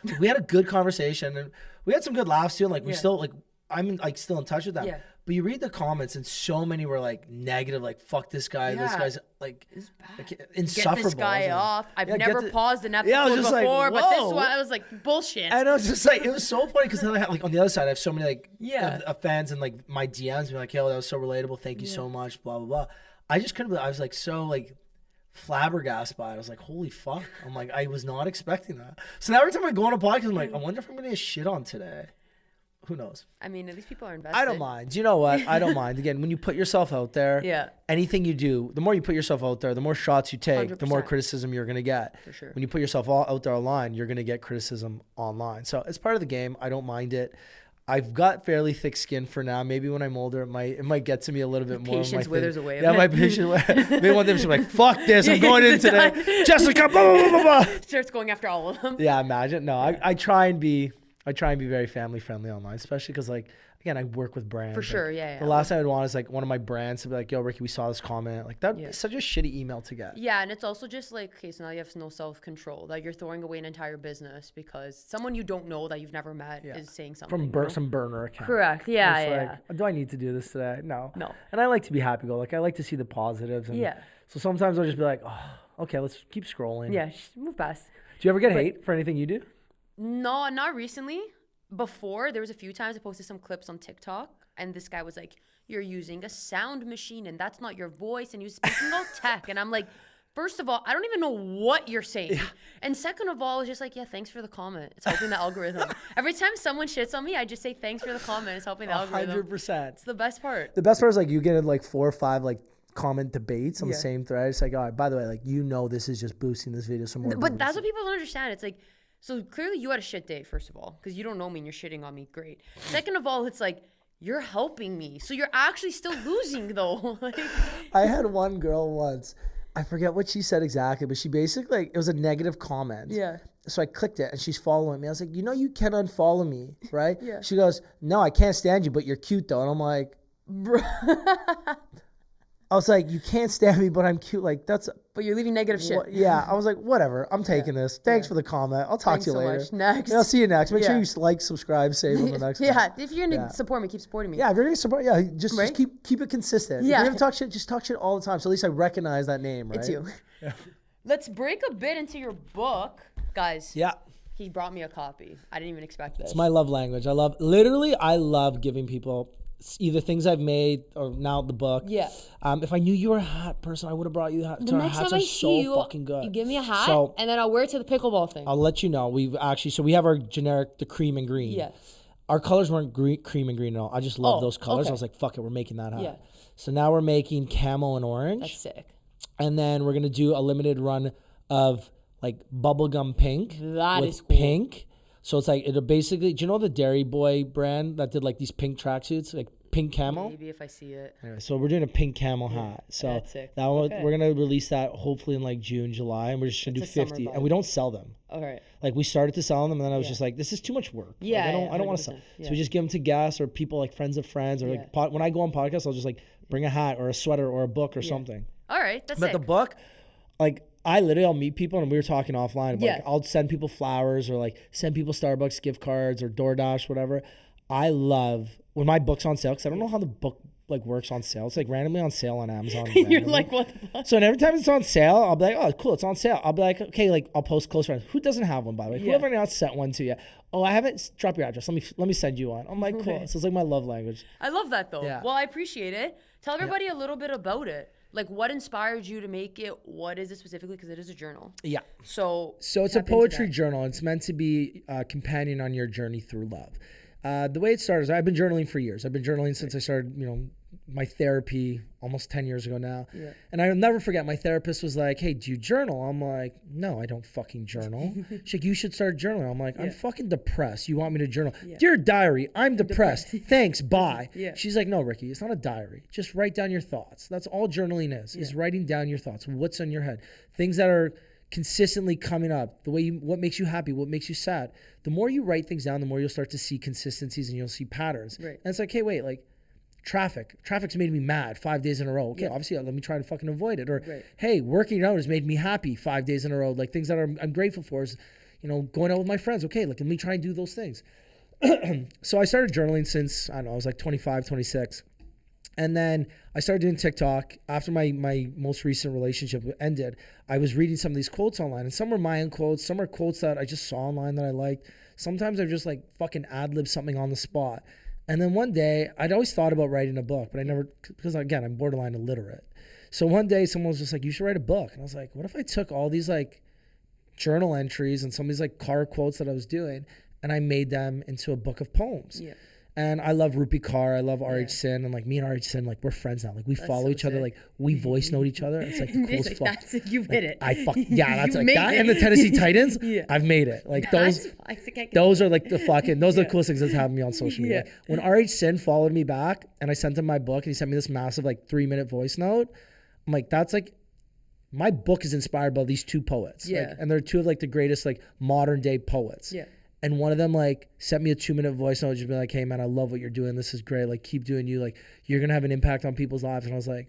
[SPEAKER 2] Like, we had a good conversation, and we had some good laughs too. And like, we
[SPEAKER 1] Yeah.
[SPEAKER 2] still like, I'm like still in touch with them.
[SPEAKER 1] Yeah.
[SPEAKER 2] But you read the comments, and so many were like negative, like, fuck this guy. This
[SPEAKER 1] Yeah.
[SPEAKER 2] guy's like
[SPEAKER 1] Get
[SPEAKER 2] insufferable.
[SPEAKER 1] this guy
[SPEAKER 2] Like,
[SPEAKER 1] off. I've
[SPEAKER 2] yeah, get
[SPEAKER 1] never
[SPEAKER 2] the-
[SPEAKER 1] paused an episode
[SPEAKER 2] Yeah, I was just like,
[SPEAKER 1] before, but this
[SPEAKER 2] whoa.
[SPEAKER 1] one, I was like, bullshit.
[SPEAKER 2] And I was just like, it was so funny because then I had like on the other side, I have so many like
[SPEAKER 1] Yeah.
[SPEAKER 2] fans and like my DMs be like, yo, that was so relatable. Thank you so much. Blah blah blah. I just couldn't believe. I was like so like flabbergasted by it. I was like, holy fuck. I'm like, I was not expecting that. So now every time I go on a podcast, I'm like, I wonder if I'm going to get shit on today. Who knows?
[SPEAKER 1] I mean, at least people are invested.
[SPEAKER 2] I don't mind. You know what? I don't mind. Again, when you put yourself out there, anything you do, the more you put yourself out there, the more shots you take,
[SPEAKER 1] 100%.
[SPEAKER 2] the more criticism you're going to get.
[SPEAKER 1] For sure.
[SPEAKER 2] When you put yourself all out there online, you're going to get criticism online. So it's part of the game. I don't mind it. I've got fairly thick skin for now. Maybe when I'm older, it might get to me a little bit more.
[SPEAKER 1] Patience withers away.
[SPEAKER 2] Yeah, my patience. Maybe one day I'm like, fuck this. I'm going in today. Jessica, blah, blah, blah, blah.
[SPEAKER 1] Starts going after all of them.
[SPEAKER 2] Yeah, imagine. No, I try and be very family friendly online, especially because like, again, I work with brands.
[SPEAKER 1] For sure,
[SPEAKER 2] like,
[SPEAKER 1] yeah.
[SPEAKER 2] The last thing I'd want is like one of my brands to be like, yo, Ricky, we saw this comment. Like that is such a shitty email to get.
[SPEAKER 1] Yeah, and it's also just like, okay, so now you have no self-control. That you're throwing away an entire business because someone you don't know that you've never met is saying something.
[SPEAKER 2] From some burner account.
[SPEAKER 1] Correct, yeah.
[SPEAKER 2] Like, do I need to do this today? No.
[SPEAKER 1] No.
[SPEAKER 2] And I like to be happy go. Like I like to see the positives. And so sometimes I'll just be like, oh, okay, let's keep scrolling.
[SPEAKER 1] Yeah, move past.
[SPEAKER 2] Do you ever get hate for anything you do?
[SPEAKER 1] No, not recently. Before, there was a few times I posted some clips on TikTok, and this guy was like, you're using a sound machine, and that's not your voice, and you're speaking all tech. And I'm like, first of all, I don't even know what you're saying. Yeah. And second of all, it's just like, yeah, thanks for the comment. It's helping the algorithm. Every time someone shits on me, I just say, thanks for the comment. It's helping the algorithm.
[SPEAKER 2] 100%.
[SPEAKER 1] It's the best part.
[SPEAKER 2] The best part is like you get like 4 or 5 like comment debates on the same thread. It's like, all right, by the way, like, you know, this is just boosting this video some more.
[SPEAKER 1] But that's what people don't understand. It's like, so clearly you had a shit day, first of all, because you don't know me and you're shitting on me. Great. Second of all, it's like, you're helping me. So you're actually still losing, though. Like,
[SPEAKER 2] I had one girl once. I forget what she said exactly, but she basically, like, it was a negative comment.
[SPEAKER 1] Yeah.
[SPEAKER 2] So I clicked it, and she's following me. I was like, you know you can unfollow me, right?
[SPEAKER 1] Yeah.
[SPEAKER 2] She goes, no, I can't stand you, but you're cute, though. And I'm like, bro. I was like, you can't stand me, but I'm cute. Like, that's...
[SPEAKER 1] But you're leaving negative shit.
[SPEAKER 2] Yeah. I was like, whatever. I'm taking this. Thanks for the comment. I'll talk to you later.
[SPEAKER 1] So much. Next.
[SPEAKER 2] And I'll see you next. Make sure you like, subscribe, save on the next one.
[SPEAKER 1] If you're going to support me, keep supporting me.
[SPEAKER 2] Yeah, if you're going to support, just keep it consistent.
[SPEAKER 1] Yeah.
[SPEAKER 2] If you're going to talk shit, just talk shit all the time. So at least I recognize that name, right?
[SPEAKER 1] It's you. Yeah. Let's break a bit into your book. Guys.
[SPEAKER 2] Yeah.
[SPEAKER 1] He brought me a copy. I didn't even expect this.
[SPEAKER 2] It's my love language. I love giving people either things I've made or now the book.
[SPEAKER 1] Yeah.
[SPEAKER 2] If I knew you were a hat person, I would have brought you a hat.
[SPEAKER 1] The next time I see you, fucking good. You give me a hat, and then I'll wear it to the pickleball thing.
[SPEAKER 2] I'll let you know. We have our generic, the cream and green.
[SPEAKER 1] Yeah.
[SPEAKER 2] Our colors weren't cream and green at all. I just love those colors. I was like, fuck it, we're making that hat.
[SPEAKER 1] Yeah.
[SPEAKER 2] So now we're making camo and orange.
[SPEAKER 1] That's sick.
[SPEAKER 2] And then we're going to do a limited run of like bubblegum pink.
[SPEAKER 1] That is cool.
[SPEAKER 2] Pink. So it's like, it'll basically, do you know the Dairy Boy brand that did like these pink tracksuits, like pink camo?
[SPEAKER 1] Maybe if I see it.
[SPEAKER 2] Anyway, so we're doing a pink camo hat. So
[SPEAKER 1] that's sick.
[SPEAKER 2] Now we're going to release that hopefully in like June, July, and we're just going to do 50. And we don't sell them.
[SPEAKER 1] All right.
[SPEAKER 2] Like we started to sell them, and then I was just like, this is too much work.
[SPEAKER 1] Yeah.
[SPEAKER 2] Like, I don't want to sell. Yeah. So we just give them to guests or people like friends of friends, or like when I go on podcasts, I'll just like bring a hat or a sweater or a book or something.
[SPEAKER 1] All right. That's
[SPEAKER 2] But
[SPEAKER 1] sick.
[SPEAKER 2] the book, like, I'll meet people, and we were talking offline. But like, I'll send people flowers or like send people Starbucks gift cards or DoorDash, whatever. I love when my book's on sale because I don't know how the book like works on sale. It's like randomly on sale on Amazon.
[SPEAKER 1] You're like, what the fuck?
[SPEAKER 2] So every time it's on sale, I'll be like, oh, cool, it's on sale. I'll be like, okay, like I'll post close friends. Who doesn't have one, by the way? Whoever not sent one to you. Oh, I haven't. Drop your address. Let me send you one. I'm like, cool. So it's like my love language.
[SPEAKER 1] I love that though.
[SPEAKER 2] Yeah.
[SPEAKER 1] Well, I appreciate it. Tell everybody a little bit about it. Like, what inspired you to make it? What is it specifically? Because it is a journal.
[SPEAKER 2] Yeah.
[SPEAKER 1] So
[SPEAKER 2] it's a poetry journal. It's meant to be a companion on your journey through love. The way it started is I've been journaling for years. I've been journaling since I started, my therapy almost 10 years ago now. Yeah. And I'll never forget, my therapist was like, hey, do you journal? I'm like, no, I don't fucking journal. She's like, you should start journaling. I'm like, I'm fucking depressed. You want me to journal? Yeah. Dear diary, I'm depressed. Thanks, bye. Yeah. She's like, no, Ricky, it's not a diary. Just write down your thoughts. That's all journaling is writing down your thoughts. What's in your head? Things that are consistently coming up, what makes you happy, what makes you sad. The more you write things down, the more you'll start to see consistencies and you'll see patterns. Right. And it's like, hey, wait, like traffic's made me mad 5 days in a row. Okay, obviously let me try to fucking avoid it. Or hey, working out has made me happy 5 days in a row. Like things that I'm grateful for is, going out with my friends. Okay, like let me try and do those things. So I started journaling since, I don't know, I was like 25, 26. And then I started doing TikTok. After my most recent relationship ended, I was reading some of these quotes online. And some were my own quotes. Some are quotes that I just saw online that I liked. Sometimes I just like fucking ad-lib something on the spot. And then one day, I'd always thought about writing a book, but I never, because again, I'm borderline illiterate. So one day someone was just like, you should write a book. And I was like, what if I took all these like journal entries and some of these like car quotes that I was doing and I made them into a book of poems?
[SPEAKER 1] Yeah.
[SPEAKER 2] And I love Rupi Kaur. I love RH Sin. And like me and RH Sin, like we're friends now. Like we follow each other. Like we voice note each other. It's like the coolest fuck.
[SPEAKER 1] That's, you've hit it.
[SPEAKER 2] That's like that and the Tennessee Titans. I've made it. Like those are like the fucking, those are the coolest things that's happened to me on social media. Like, when RH Sin followed me back and I sent him my book and he sent me this massive like 3-minute voice note, I'm like, that's like, my book is inspired by these two poets.
[SPEAKER 1] Yeah.
[SPEAKER 2] Like, and they're two of like the greatest like modern day poets. Yeah. And one of them like sent me a 2-minute voice note, just be like, hey man, I love what you're doing. This is great. Like keep doing you. Like you're going to have an impact on people's lives. And I was like,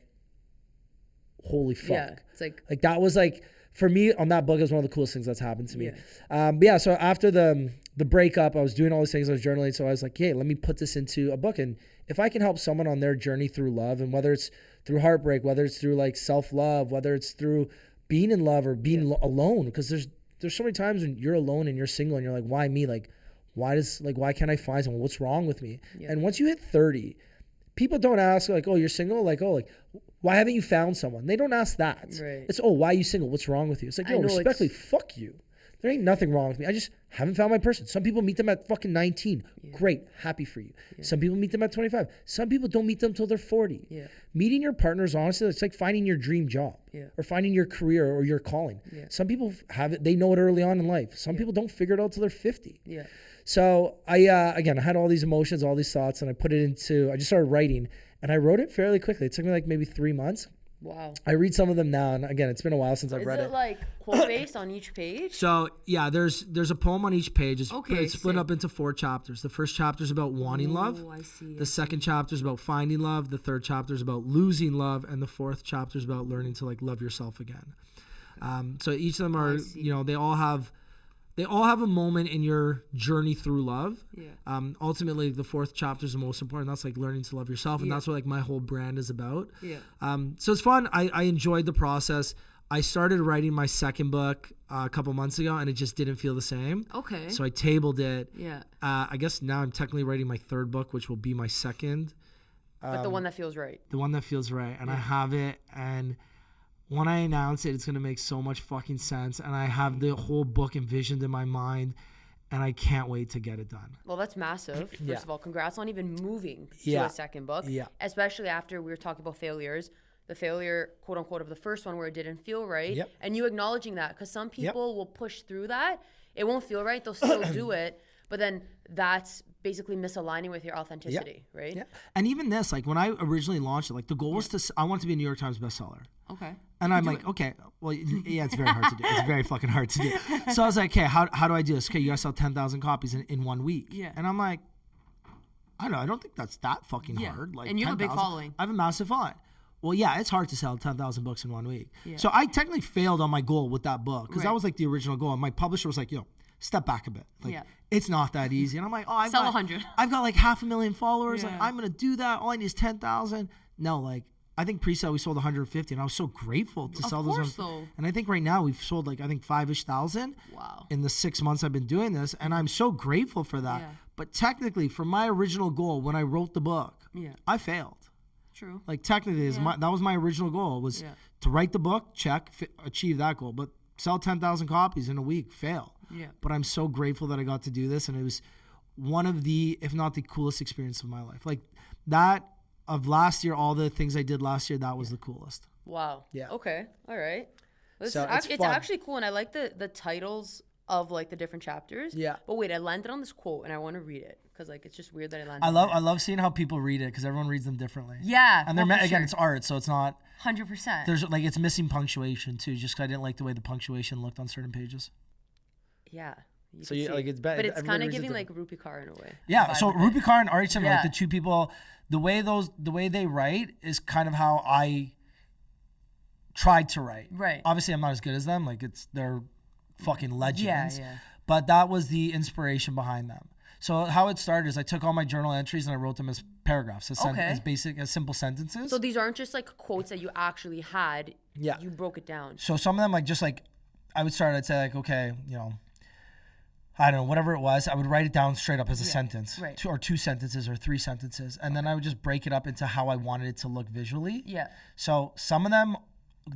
[SPEAKER 2] holy fuck.
[SPEAKER 1] Yeah, it's like
[SPEAKER 2] that was like, for me on that book, it was one of the coolest things that's happened to me. But yeah, so after the breakup, I was doing all these things, I was journaling. So I was like, hey, let me put this into a book. And if I can help someone on their journey through love, and whether it's through heartbreak, whether it's through like self-love, whether it's through being in love or being alone, because there's so many times when you're alone and you're single and you're like, why me? Like, why can't I find someone? What's wrong with me? And once you hit 30, people don't ask like, oh, you're single? Like, oh, like, why haven't you found someone? They don't ask that. Right. It's, oh, why are you single? What's wrong with you? It's like, yo, respectfully, fuck you. There ain't nothing wrong with me. I just haven't found my person. Some people meet them at fucking 19. Great. Happy for you. Some people meet them at 25. Some people don't meet them until they're 40. Meeting your partners, honestly, it's like finding your dream job or finding your career or your calling. Some people have it. They know it early on in life. Some people don't figure it out till they're 50. So I had all these emotions, all these thoughts, and I just started writing, and I wrote it fairly quickly. It took me like maybe 3 months.
[SPEAKER 1] Wow.
[SPEAKER 2] I read some of them now, and again, it's been a while since I've read it.
[SPEAKER 1] Is it like quote-based on each page?
[SPEAKER 2] So, yeah, there's a poem on each page. It's split up into 4 chapters. The first chapter is about wanting love.
[SPEAKER 1] I see.
[SPEAKER 2] The second chapter is about finding love. The third chapter is about losing love. And the fourth chapter is about learning to, like, love yourself again. So each of them are, they all have a moment in your journey through love. Ultimately, the fourth chapter is the most important. That's like learning to love yourself. And that's what like my whole brand is about. So it's fun. I enjoyed the process. I started writing my second book a couple months ago, and it just didn't feel the same.
[SPEAKER 1] Okay.
[SPEAKER 2] So I tabled it. I guess now I'm technically writing my third book, which will be my second.
[SPEAKER 1] But the one that feels right.
[SPEAKER 2] The one that feels right. And I have it, and when I announce it, it's going to make so much fucking sense. And I have the whole book envisioned in my mind, and I can't wait to get it done.
[SPEAKER 1] Well, that's massive. First of all, congrats on even moving to a second book. Especially after we were talking about failures. The failure, quote unquote, of the first one where it didn't feel right. And you acknowledging that, because some people will push through that. It won't feel right. They'll still do it. But then that's basically misaligning with your authenticity, right? And even this, like when I originally launched it, like the goal was I want it to be a New York Times bestseller. Okay.
[SPEAKER 2] And I'm like, okay, well, yeah, it's very hard to do. It's very fucking hard to do. So I was like, okay, how do I do this? Okay, you gotta sell 10,000 copies in 1 week. And I'm like, I don't know. I don't think that's that fucking hard. Like,
[SPEAKER 1] and you have a big following.
[SPEAKER 2] I have a massive following. Well, yeah, it's hard to sell 10,000 books in 1 week. So I technically failed on my goal with that book, because that was like the original goal. And my publisher was like, step back a bit. Like, it's not that easy. And I'm like, oh,
[SPEAKER 1] sell 100.
[SPEAKER 2] I've got like 500,000 followers. Like, I'm going to do that. All I need is 10,000. No, like, I think pre-sale we sold 150, and I was so grateful to sell those. And I think right now we've sold like, I think 5-ish thousand in the 6 months I've been doing this. And I'm so grateful for that. But technically, for my original goal, when I wrote the book, I failed.
[SPEAKER 1] True.
[SPEAKER 2] Like technically, that was my original goal, was to write the book, check, achieve that goal. But sell 10,000 copies in a week, fail. But I'm so grateful that I got to do this, and it was one of the, if not the coolest experience of my life. Like that of last year, all the things I did last year, that was the coolest.
[SPEAKER 1] Wow. Yeah. Okay. All right. It's
[SPEAKER 2] fun.
[SPEAKER 1] actually cool, and I like the titles of like the different chapters. But wait, I landed on this quote, and I want to read it, because like it's just weird that I landed.
[SPEAKER 2] I love seeing how people read it, because everyone reads them differently. And they're again, it's art, so it's not
[SPEAKER 1] 100%.
[SPEAKER 2] There's like, it's missing punctuation too, just because I didn't like the way the punctuation looked on certain pages.
[SPEAKER 1] So like it's bad, but it's kind of giving like Rupi Kaur in a way.
[SPEAKER 2] So Rupi Kaur and RH Sin are like the two people. The way they write is kind of how I tried to write.
[SPEAKER 1] Right.
[SPEAKER 2] Obviously, I'm not as good as them. Like they're fucking legends. But that was the inspiration behind them. So how it started is I took all my journal entries and I wrote them as paragraphs, as basic, as simple sentences.
[SPEAKER 1] So these aren't just like quotes that you actually had. You broke it down.
[SPEAKER 2] So some of them, like just like I would start, I'd say like, okay, I don't know, whatever it was, I would write it down straight up as a sentence,
[SPEAKER 1] right.
[SPEAKER 2] two sentences or 3 sentences. And then I would just break it up into how I wanted it to look visually.
[SPEAKER 1] Yeah.
[SPEAKER 2] So some of them,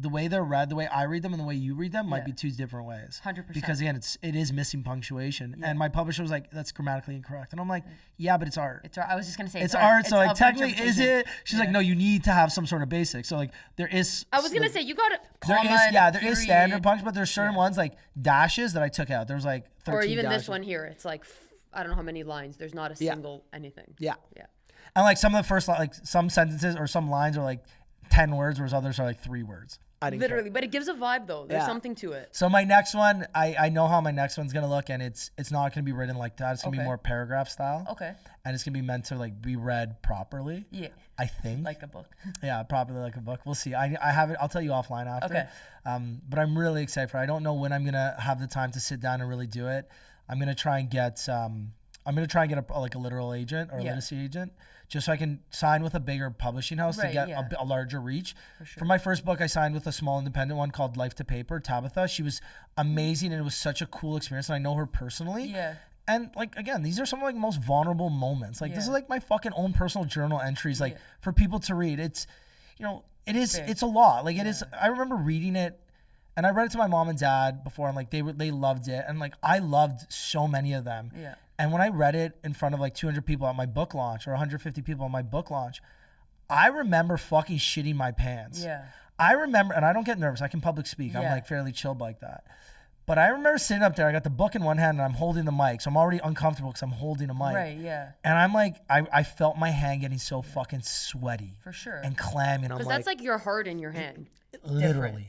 [SPEAKER 2] the way they're read, the way I read them and the way you read them might be 2 different ways.
[SPEAKER 1] 100%.
[SPEAKER 2] Because again, it is missing punctuation. And my publisher was like, that's grammatically incorrect. And I'm like, yeah, but it's art.
[SPEAKER 1] It's art. I was just going to say
[SPEAKER 2] it's art. So like technically, is
[SPEAKER 1] interpretation.
[SPEAKER 2] it? She's like, no, you need to have some sort of basics. So like there is.
[SPEAKER 1] I was going to say, you got it.
[SPEAKER 2] There is standard punch, but there's certain ones like dashes that I took out. There's like 13
[SPEAKER 1] or even
[SPEAKER 2] dashes.
[SPEAKER 1] this one here. It's like, I don't know how many lines. There's not a single anything.
[SPEAKER 2] Yeah.
[SPEAKER 1] Yeah.
[SPEAKER 2] And like some of the first, like some sentences or some lines are like 10 words, whereas others are like 3 words.
[SPEAKER 1] Literally, but it gives a vibe though. There's something to it.
[SPEAKER 2] So my next one, I know how my next one's gonna look, and it's not gonna be written like that. It's gonna be more paragraph style.
[SPEAKER 1] Okay.
[SPEAKER 2] And it's gonna be meant to like be read properly.
[SPEAKER 1] Yeah.
[SPEAKER 2] I think.
[SPEAKER 1] Like a book.
[SPEAKER 2] Yeah, properly like a book. We'll see. I have it. I'll tell you offline after.
[SPEAKER 1] Okay.
[SPEAKER 2] But I'm really excited for it. I don't know when I'm gonna have the time to sit down and really do it. I'm gonna try and get a literal agent or a literacy agent, just so I can sign with a bigger publishing house to get a larger reach. For my first book, I signed with a small independent one called Life to Paper, Tabitha. She was amazing, and it was such a cool experience, and I know her personally.
[SPEAKER 1] Yeah.
[SPEAKER 2] And like, again, these are some of like most vulnerable moments. Like this is like my fucking own personal journal entries, like for people to read. It's, it's a lot. Like it is. I remember reading it, and I read it to my mom and dad before, and like they loved it, and like I loved so many of them.
[SPEAKER 1] Yeah.
[SPEAKER 2] And when I read it in front of like 200 people at my book launch or 150 people at my book launch, I remember fucking shitting my pants.
[SPEAKER 1] Yeah.
[SPEAKER 2] I remember, and I don't get nervous. I can public speak. I'm like fairly chilled like that. But I remember sitting up there. I got the book in one hand and I'm holding the mic. So I'm already uncomfortable because I'm holding a mic.
[SPEAKER 1] Right, yeah.
[SPEAKER 2] And I'm like, I felt my hand getting so fucking sweaty.
[SPEAKER 1] For sure.
[SPEAKER 2] And clammy. And I'm
[SPEAKER 1] because that's like your heart in your hand.
[SPEAKER 2] Literally.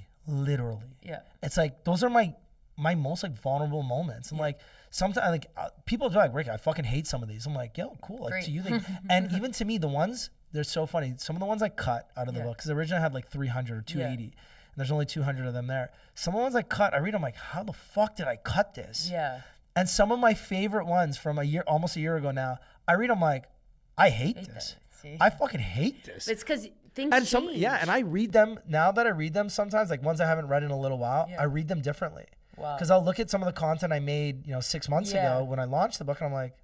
[SPEAKER 1] Yeah.
[SPEAKER 2] It's like, those are my most like vulnerable moments. And like, sometimes like people are like, Rick, I fucking hate some of these. I'm like, yo, cool. Like to you, and even to me, the ones, they're so funny. Some of the ones I cut out of the book, because originally I had like 300 or 280, and there's only 200 of them there. Some of the ones I cut, I read, I'm like, how the fuck did I cut this?
[SPEAKER 1] Yeah.
[SPEAKER 2] And some of my favorite ones from almost a year ago now, I read, I'm like, I hate this. I fucking hate this.
[SPEAKER 1] It's because things
[SPEAKER 2] and
[SPEAKER 1] change.
[SPEAKER 2] and I read them, now that I read them sometimes, like ones I haven't read in a little while, I read them differently.
[SPEAKER 1] Wow.
[SPEAKER 2] Because I'll look at some of the content I made, 6 months ago when I launched the book, and I'm like,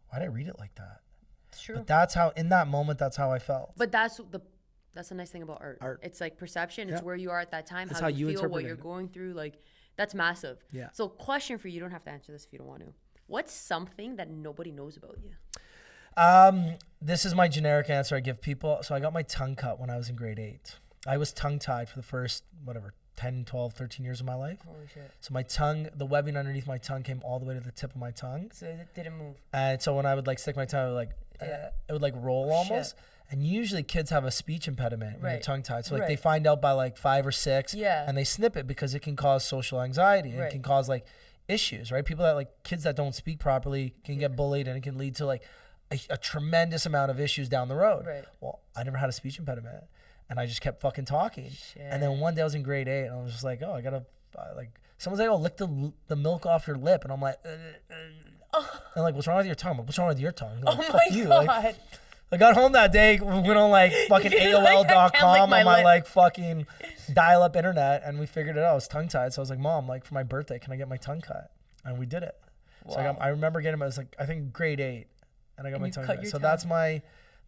[SPEAKER 2] why did I read it like that?
[SPEAKER 1] It's true.
[SPEAKER 2] But that's how, in that moment, that's how I felt.
[SPEAKER 1] But that's the nice thing about art. It's like perception. It's where you are at that time.
[SPEAKER 2] That's
[SPEAKER 1] how you feel,
[SPEAKER 2] interpret
[SPEAKER 1] what you're going through. Like, that's massive.
[SPEAKER 2] Yeah.
[SPEAKER 1] So question for you. You don't have to answer this if you don't want to. What's something that nobody knows about you?
[SPEAKER 2] This is my generic answer I give people. So I got my tongue cut when I was in grade 8. I was tongue-tied for the first, 10, 12, 13 years of my life.
[SPEAKER 1] Holy shit.
[SPEAKER 2] So my tongue, the webbing underneath my tongue came all the way to the tip of my tongue.
[SPEAKER 1] So it didn't move.
[SPEAKER 2] And so when I would like stick my tongue, it would like roll almost. And usually kids have a speech impediment when you're tongue tied. So like they find out by like 5 or 6 and they snip it because it can cause social anxiety and it can cause like issues, right? People that like kids that don't speak properly can get bullied and it can lead to like a tremendous amount of issues down the road.
[SPEAKER 1] Right.
[SPEAKER 2] Well, I never had a speech impediment. And I just kept fucking talking. Shit. And then one day I was in grade 8 and I was just like, oh, I gotta, someone's like, oh, lick the milk off your lip. And I'm like, and like, what's wrong with your tongue? I'm like, what's wrong with your tongue? Like,
[SPEAKER 1] oh my God.
[SPEAKER 2] Like, I got home that day, went on like fucking AOL.com on my like fucking dial-up internet and we figured it out. I was tongue-tied. So I was like, Mom, like for my birthday, can I get my tongue cut? And we did it. Wow. So I remember getting, I was like, I think grade 8 and I got my tongue cut. So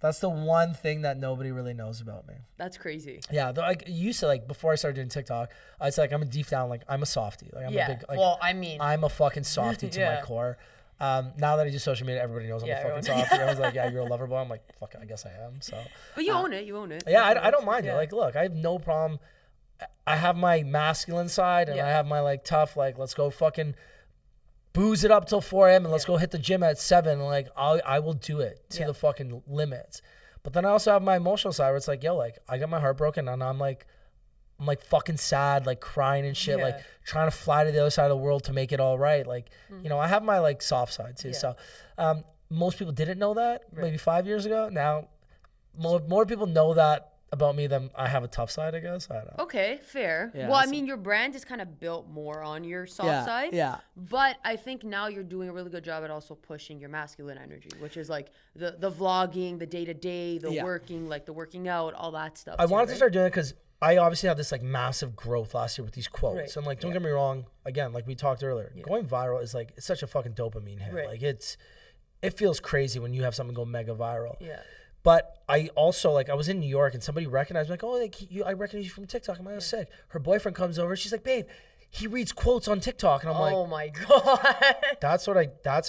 [SPEAKER 2] that's the one thing that nobody really knows about me.
[SPEAKER 1] That's crazy.
[SPEAKER 2] Yeah, like used to like before I started doing TikTok, I'd say like I'm a deep down like I'm a softie. Like I'm a big like,
[SPEAKER 1] well, I mean,
[SPEAKER 2] I'm a fucking softie to my core. Now that I do social media, everybody knows I'm a fucking softie. I was like, yeah, you're a lover boy. I'm like, fuck, I guess I am. So.
[SPEAKER 1] But you own it. You own it.
[SPEAKER 2] Yeah, I don't mind it. Like, look, I have no problem. I have my masculine side and I have my like tough like let's go fucking booze it up till 4 a.m. and let's go hit the gym at 7. Like I will do it to the fucking limits. But then I also have my emotional side where it's like, yo, like I got my heart broken and I'm like fucking sad, like crying and shit, like trying to fly to the other side of the world to make it all right. Like, I have my like soft side too. So most people didn't know that maybe 5 years ago. Now more people know that about me than I have a tough side, I guess. I don't know.
[SPEAKER 1] Okay, fair.
[SPEAKER 2] Yeah,
[SPEAKER 1] well, I mean, your brand is kind of built more on your soft side.
[SPEAKER 2] Yeah.
[SPEAKER 1] But I think now you're doing a really good job at also pushing your masculine energy, which is like the vlogging, the day-to-day, the working, like the working out, all that stuff.
[SPEAKER 2] I wanted to start doing it because I obviously had this like massive growth last year with these quotes.
[SPEAKER 1] Right.
[SPEAKER 2] And like, don't get me wrong, again, like we talked earlier, going viral is like, it's such a fucking dopamine hit.
[SPEAKER 1] Right.
[SPEAKER 2] Like it feels crazy when you have something go mega viral.
[SPEAKER 1] Yeah.
[SPEAKER 2] But I also, like, I was in New York and somebody recognized me, like, oh, like, I recognize you from TikTok. I'm like, oh, sick. Her boyfriend comes over. She's like, babe, he reads quotes on TikTok. And I'm like,
[SPEAKER 1] oh my God.
[SPEAKER 2] that's how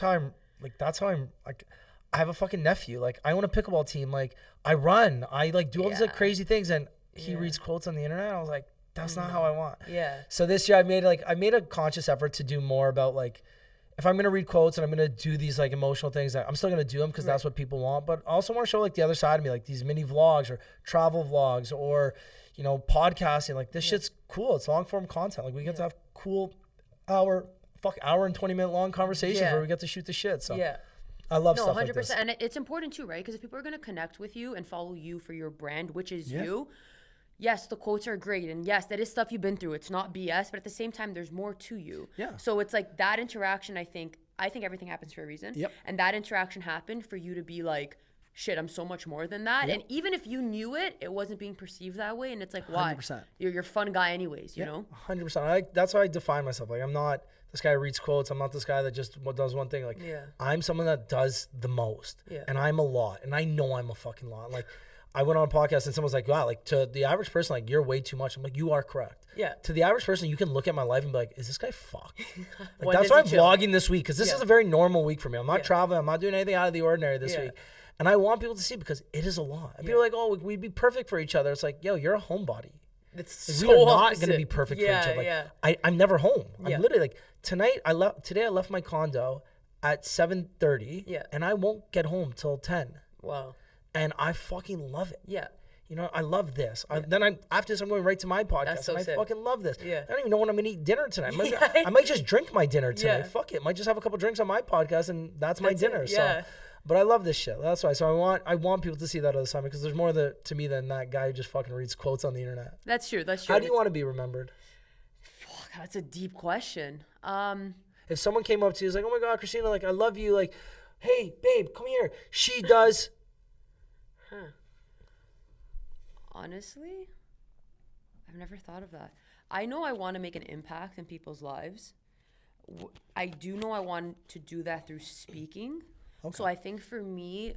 [SPEAKER 2] I'm, like, I have a fucking nephew. Like, I own a pickleball team. Like, I run. I, like, do all these, like, crazy things. And he reads quotes on the internet. I was like, that's not how I want.
[SPEAKER 1] Yeah.
[SPEAKER 2] So this year I made a conscious effort to do more about, like, if I'm going to read quotes and I'm going to do these like emotional things, I'm still going to do them because that's what people want. But I also want to show like the other side of me, like these mini vlogs or travel vlogs or, you know, podcasting. Like this shit's cool. It's long form content. Like we get to have cool hour and 20-minute long conversations where we get to shoot the shit. So I love stuff 100%. Like this.
[SPEAKER 1] And it's important too, right? Because if people are going to connect with you and follow you for your brand, which is you, yes, the quotes are great. And yes, that is stuff you've been through. It's not BS, but at the same time, there's more to you.
[SPEAKER 2] Yeah.
[SPEAKER 1] So it's like that interaction, I think everything happens for a reason.
[SPEAKER 2] Yep.
[SPEAKER 1] And that interaction happened for you to be like, shit, I'm so much more than that. Yep. And even if you knew it, it wasn't being perceived that way. And it's like, why?
[SPEAKER 2] 100%.
[SPEAKER 1] You're a fun guy anyways, you know?
[SPEAKER 2] 100%. That's how I define myself. Like I'm not this guy who reads quotes. I'm not this guy that just does one thing. Like I'm someone that does the most. Yeah. And I'm a lot. And I know I'm a fucking lot. Like I went on a podcast and someone's like, wow, like to the average person, like you're way too much. I'm like, you are correct. Yeah. To the average person, you can look at my life and be like, is this guy fucked? Like that's why I'm vlogging this week because this is a very normal week for me. I'm not traveling. I'm not doing anything out of the ordinary this week. And I want people to see because it is a lot. And people are like, oh, we'd be perfect for each other. It's like, yo, you're a homebody.
[SPEAKER 1] It's
[SPEAKER 2] like, we are not going to be perfect for each other. Like, I'm never home. I'm literally like, today I left my condo at 7:30 and I won't get home till 10.
[SPEAKER 1] Wow.
[SPEAKER 2] And I fucking love it.
[SPEAKER 1] Yeah.
[SPEAKER 2] You know, I love this. After this, I'm going right to my podcast.
[SPEAKER 1] That's so
[SPEAKER 2] and I
[SPEAKER 1] sick.
[SPEAKER 2] fucking love this.
[SPEAKER 1] Yeah.
[SPEAKER 2] I don't even know when I'm going to eat dinner tonight. I might just drink my dinner tonight. Fuck it. Might just have a couple drinks on my podcast and that's my dinner. So, but I love this shit. That's why. So I want people to see that other side because there's more to me than that guy who just fucking reads quotes on the internet.
[SPEAKER 1] That's true. That's true.
[SPEAKER 2] How do you want to be remembered?
[SPEAKER 1] Fuck, that's a deep question.
[SPEAKER 2] If someone came up to you, was like, oh my God, Christina, like, I love you. Like, hey, babe, come here. She does.
[SPEAKER 1] Honestly, I've never thought of that. I know I want to make an impact in people's lives. I do know I want to do that through speaking. Okay. So I think for me,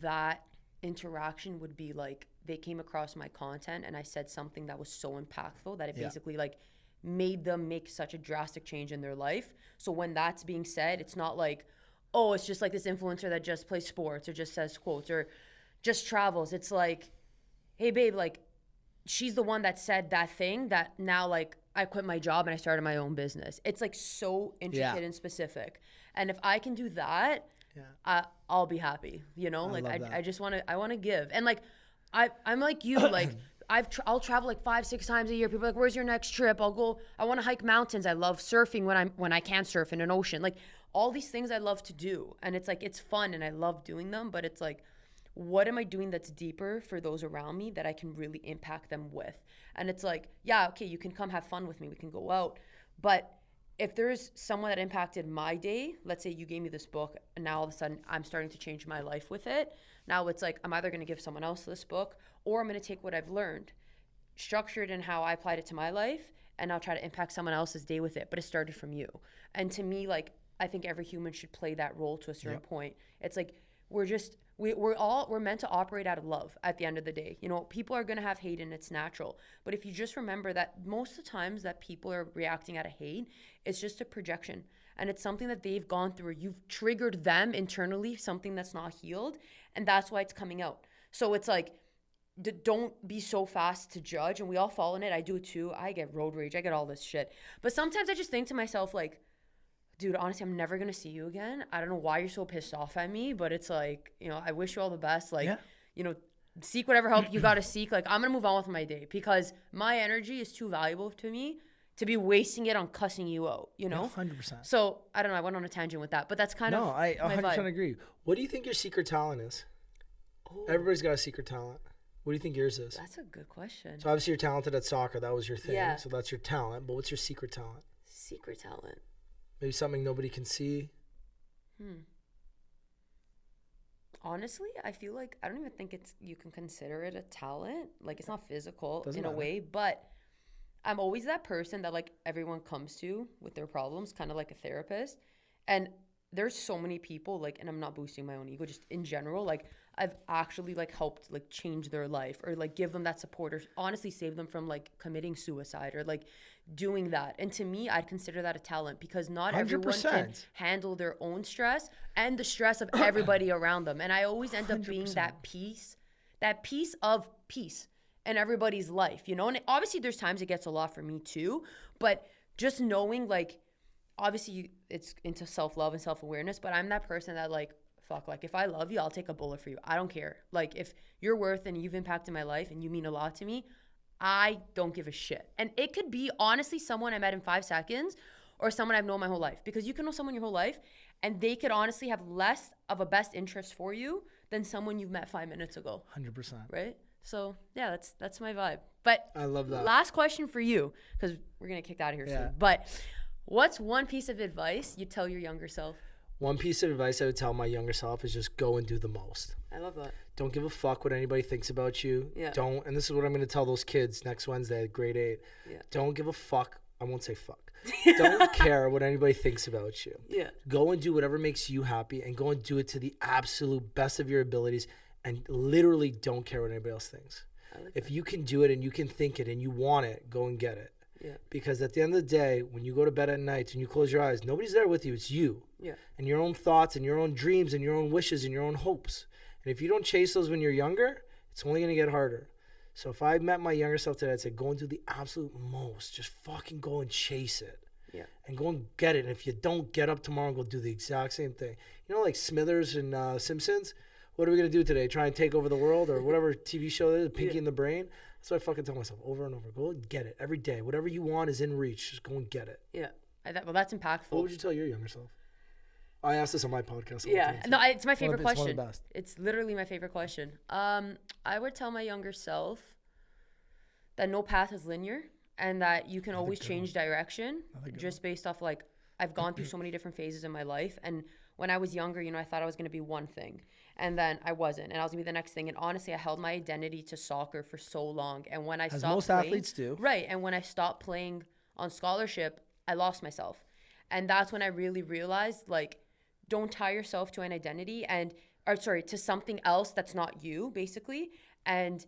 [SPEAKER 1] that interaction would be like they came across my content and I said something that was so impactful that it basically like made them make such a drastic change in their life. So when that's being said, it's not like, oh, it's just like this influencer that just plays sports or just says quotes or just travels. It's like, hey, babe, like, she's the one that said that thing that now, like, I quit my job and I started my own business. It's, like, so intricate and specific. And if I can do that, I'll be happy, you know? Like, I just want to, I want to give. And, like, I'm like you, like, I'll travel, like, 5-6 times a year. People are like, where's your next trip? I want to hike mountains. I love surfing when I can surf in an ocean. Like, all these things I love to do. And it's, like, it's fun and I love doing them, but it's, like, what am I doing that's deeper for those around me that I can really impact them with? And it's like, yeah, okay, you can come have fun with me. We can go out. But if there's someone that impacted my day, let's say you gave me this book and now all of a sudden I'm starting to change my life with it. Now it's like, I'm either going to give someone else this book or I'm going to take what I've learned, structure it in how I applied it to my life, and I'll try to impact someone else's day with it. But it started from you. And to me, like, I think every human should play that role to a certain point. It's like, we're meant to operate out of love at the end of the day. You know, people are going to have hate and it's natural. But if you just remember that most of the times that people are reacting out of hate, it's just a projection. And it's something that they've gone through. You've triggered them internally, something that's not healed. And that's why it's coming out. So it's like, don't be so fast to judge. And we all fall in it. I do it too. I get road rage. I get all this shit. But sometimes I just think to myself, like, dude, honestly, I'm never going to see you again. I don't know why you're so pissed off at me, but it's like, you know, I wish you all the best. Like, you know, seek whatever help you got to seek. Like, I'm going to move on with my day because my energy is too valuable to me to be wasting it on cussing you out, you know?
[SPEAKER 2] 100%.
[SPEAKER 1] So, I don't know. I went on a tangent with that, but that's kind of
[SPEAKER 2] No, I 100%
[SPEAKER 1] vibe.
[SPEAKER 2] agree. What do you think your secret talent is? Oh. Everybody's got a secret talent. What do you think yours is?
[SPEAKER 1] That's a good question.
[SPEAKER 2] So, obviously, you're talented at soccer. That was your thing. Yeah. So, that's your talent. But what's your secret talent?
[SPEAKER 1] Secret talent.
[SPEAKER 2] Maybe something nobody can see.
[SPEAKER 1] Honestly, I feel like I don't even think you can consider it a talent. Like it's not physical
[SPEAKER 2] Doesn't
[SPEAKER 1] in a
[SPEAKER 2] matter.
[SPEAKER 1] way, but I'm always that person that like everyone comes to with their problems, kind of like a therapist. And there's so many people like, and I'm not boosting my own ego, just in general, like I've actually like helped like change their life or like give them that support or honestly save them from like committing suicide or like doing that. And to me, I'd consider that a talent because not everyone can
[SPEAKER 2] 100%.
[SPEAKER 1] handle their own stress and the stress of everybody around them. And I always end up being that piece of peace in everybody's life, you know? And obviously there's times it gets a lot for me too, but just knowing like, obviously it's into self-love and self-awareness, but I'm that person that like, fuck, like if I love you, I'll take a bullet for you. I don't care. Like if you're worth and you've impacted my life and you mean a lot to me, I don't give a shit. And it could be honestly someone I met in 5 seconds or someone I've known my whole life, because you can know someone your whole life and they could honestly have less of a best interest for you than someone you've met 5 minutes ago.
[SPEAKER 2] 100%.
[SPEAKER 1] Right? So yeah, that's my vibe. But
[SPEAKER 2] I love that.
[SPEAKER 1] Last question for you, because we're gonna get kicked out of here soon. But what's one piece of advice you tell your younger self?
[SPEAKER 3] One piece of advice I would tell my younger self is just go and do the most.
[SPEAKER 1] I love that.
[SPEAKER 3] Don't give a fuck what anybody thinks about you.
[SPEAKER 1] Yeah.
[SPEAKER 3] Don't, and this is what I'm going to tell those kids next Wednesday at grade 8.
[SPEAKER 1] Yeah.
[SPEAKER 3] Don't give a fuck. I won't say fuck. Don't care what anybody thinks about you.
[SPEAKER 1] Yeah.
[SPEAKER 3] Go and do whatever makes you happy and go and do it to the absolute best of your abilities and literally don't care what anybody else thinks. If you can do it and you can think it and you want it, go and get it.
[SPEAKER 1] Yeah.
[SPEAKER 3] Because at the end of the day, when you go to bed at night and you close your eyes, nobody's there with you. It's you.
[SPEAKER 1] Yeah.
[SPEAKER 3] And your own thoughts and your own dreams and your own wishes and your own hopes. And if you don't chase those when you're younger, it's only going to get harder. So if I met my younger self today, I'd say go and do the absolute most. Just fucking go and chase it.
[SPEAKER 1] Yeah.
[SPEAKER 3] And go and get it. And if you don't, get up tomorrow and go do the exact same thing. You know, like Smithers and Simpsons? What are we going to do today? Try and take over the world or whatever TV show it is, Pinky in the Brain? That's what I fucking tell myself over and over. Go and get it every day. Whatever you want is in reach. Just go and get it.
[SPEAKER 1] Yeah. Well, that's impactful.
[SPEAKER 3] What would you tell your younger self? I asked this on my podcast.
[SPEAKER 1] Yeah. No, it's my favorite
[SPEAKER 2] It's one of
[SPEAKER 1] question.
[SPEAKER 2] the best.
[SPEAKER 1] It's literally my favorite question. I would tell my younger self that no path is linear and that you can always change direction just based off like I've gone through so many different phases in my life. And when I was younger, you know, I thought I was going to be one thing and then I wasn't. And I was going to be the next thing. And honestly, I held my identity to soccer for so long. And when I
[SPEAKER 2] As
[SPEAKER 1] stopped
[SPEAKER 2] most
[SPEAKER 1] playing,
[SPEAKER 2] athletes do.
[SPEAKER 1] Right. And when I stopped playing on scholarship, I lost myself. And that's when I really realized, like, don't tie yourself to an identity to something else that's not you, basically. And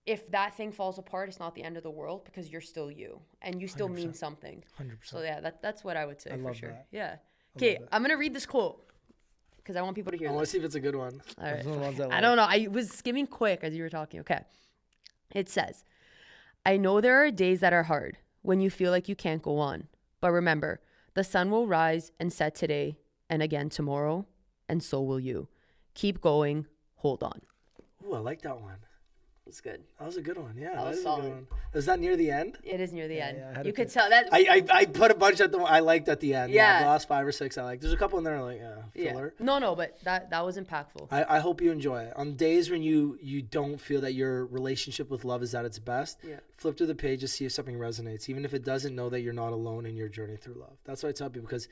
[SPEAKER 1] if that thing falls apart, it's not the end of the world because you're still you and you still mean something.
[SPEAKER 2] 100%.
[SPEAKER 1] So yeah, that's what I would say for
[SPEAKER 2] love
[SPEAKER 1] sure.
[SPEAKER 2] that.
[SPEAKER 1] Yeah. Okay, I'm gonna read this quote because I want people to hear
[SPEAKER 3] I want
[SPEAKER 1] this.
[SPEAKER 3] to see if it's a good one.
[SPEAKER 1] All right.
[SPEAKER 2] Those are the ones
[SPEAKER 1] I don't know. I was skimming quick as you were talking. Okay. It says, I know there are days that are hard when you feel like you can't go on. But remember, the sun will rise and set today and again tomorrow, and so will you. Keep going. Hold on.
[SPEAKER 3] Ooh, I like that one.
[SPEAKER 1] It's good.
[SPEAKER 3] That was a good one. Yeah,
[SPEAKER 1] That was
[SPEAKER 3] is a
[SPEAKER 1] solid.
[SPEAKER 3] good one. Is that near the end?
[SPEAKER 1] It is near the end.
[SPEAKER 2] yeah, I had
[SPEAKER 1] You
[SPEAKER 2] a
[SPEAKER 1] could
[SPEAKER 2] good-
[SPEAKER 1] tell that.
[SPEAKER 3] I put a bunch at the I liked at the end.
[SPEAKER 1] Yeah.
[SPEAKER 3] The last 5 or 6 I liked. There's a couple in there like filler.
[SPEAKER 1] No, but that was impactful.
[SPEAKER 3] I hope you enjoy it. On days when you don't feel that your relationship with love is at its best, flip through the page to see if something resonates. Even if it doesn't, know that you're not alone in your journey through love. That's what I tell people because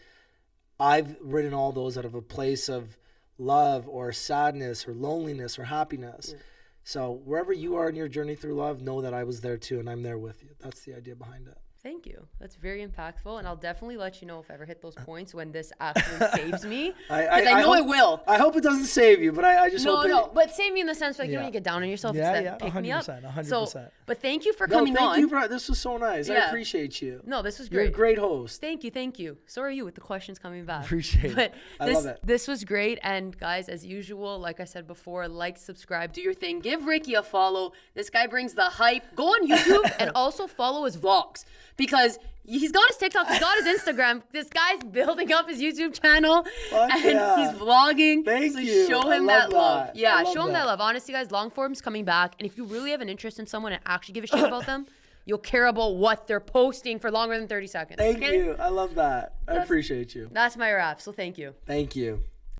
[SPEAKER 3] I've written all those out of a place of love or sadness or loneliness or happiness. So wherever you are in your journey through love, know that I was there too and I'm there with you. That's the idea behind it.
[SPEAKER 1] Thank you. That's very impactful, and I'll definitely let you know if I ever hit those points when this actually saves me. Because I know
[SPEAKER 3] hope,
[SPEAKER 1] it will.
[SPEAKER 3] I hope it doesn't save you, but I just hope
[SPEAKER 1] No, but save me in the sense like you know
[SPEAKER 2] Yeah.
[SPEAKER 1] you get down on yourself.
[SPEAKER 2] Yeah,
[SPEAKER 1] It's
[SPEAKER 2] yeah,
[SPEAKER 1] that pick me up.
[SPEAKER 2] 100%,
[SPEAKER 1] So,
[SPEAKER 2] 100%.
[SPEAKER 1] but thank you for
[SPEAKER 3] No,
[SPEAKER 1] coming
[SPEAKER 3] thank
[SPEAKER 1] on.
[SPEAKER 3] you for this was so nice. I
[SPEAKER 1] Yeah.
[SPEAKER 3] appreciate you.
[SPEAKER 1] No, this was
[SPEAKER 3] You're
[SPEAKER 1] great.
[SPEAKER 3] a great host.
[SPEAKER 1] Thank you. So are you with the questions coming back.
[SPEAKER 2] Appreciate it.
[SPEAKER 1] But
[SPEAKER 3] I love it.
[SPEAKER 1] this was great. And guys, as usual, like I said before, like, subscribe, do your thing. Give Ricky a follow. This guy brings the hype. Go on YouTube and also follow his vlogs because he's got his TikTok, he's got his Instagram. This guy's building up his YouTube channel
[SPEAKER 3] Fuck
[SPEAKER 1] and
[SPEAKER 3] yeah.
[SPEAKER 1] he's vlogging.
[SPEAKER 3] Thank
[SPEAKER 1] so
[SPEAKER 3] you.
[SPEAKER 1] show
[SPEAKER 3] I
[SPEAKER 1] him
[SPEAKER 3] love
[SPEAKER 1] that love.
[SPEAKER 3] that.
[SPEAKER 1] Yeah,
[SPEAKER 3] I love
[SPEAKER 1] show him that
[SPEAKER 3] that.
[SPEAKER 1] love. Honestly, guys, long form's coming back. And if you really have an interest in someone and actually give a shit about them, you'll care about what they're posting for longer than 30 seconds.
[SPEAKER 3] Thank
[SPEAKER 1] okay?
[SPEAKER 3] you. I love that. I appreciate you.
[SPEAKER 1] That's my wrap. So thank you.
[SPEAKER 3] Thank you.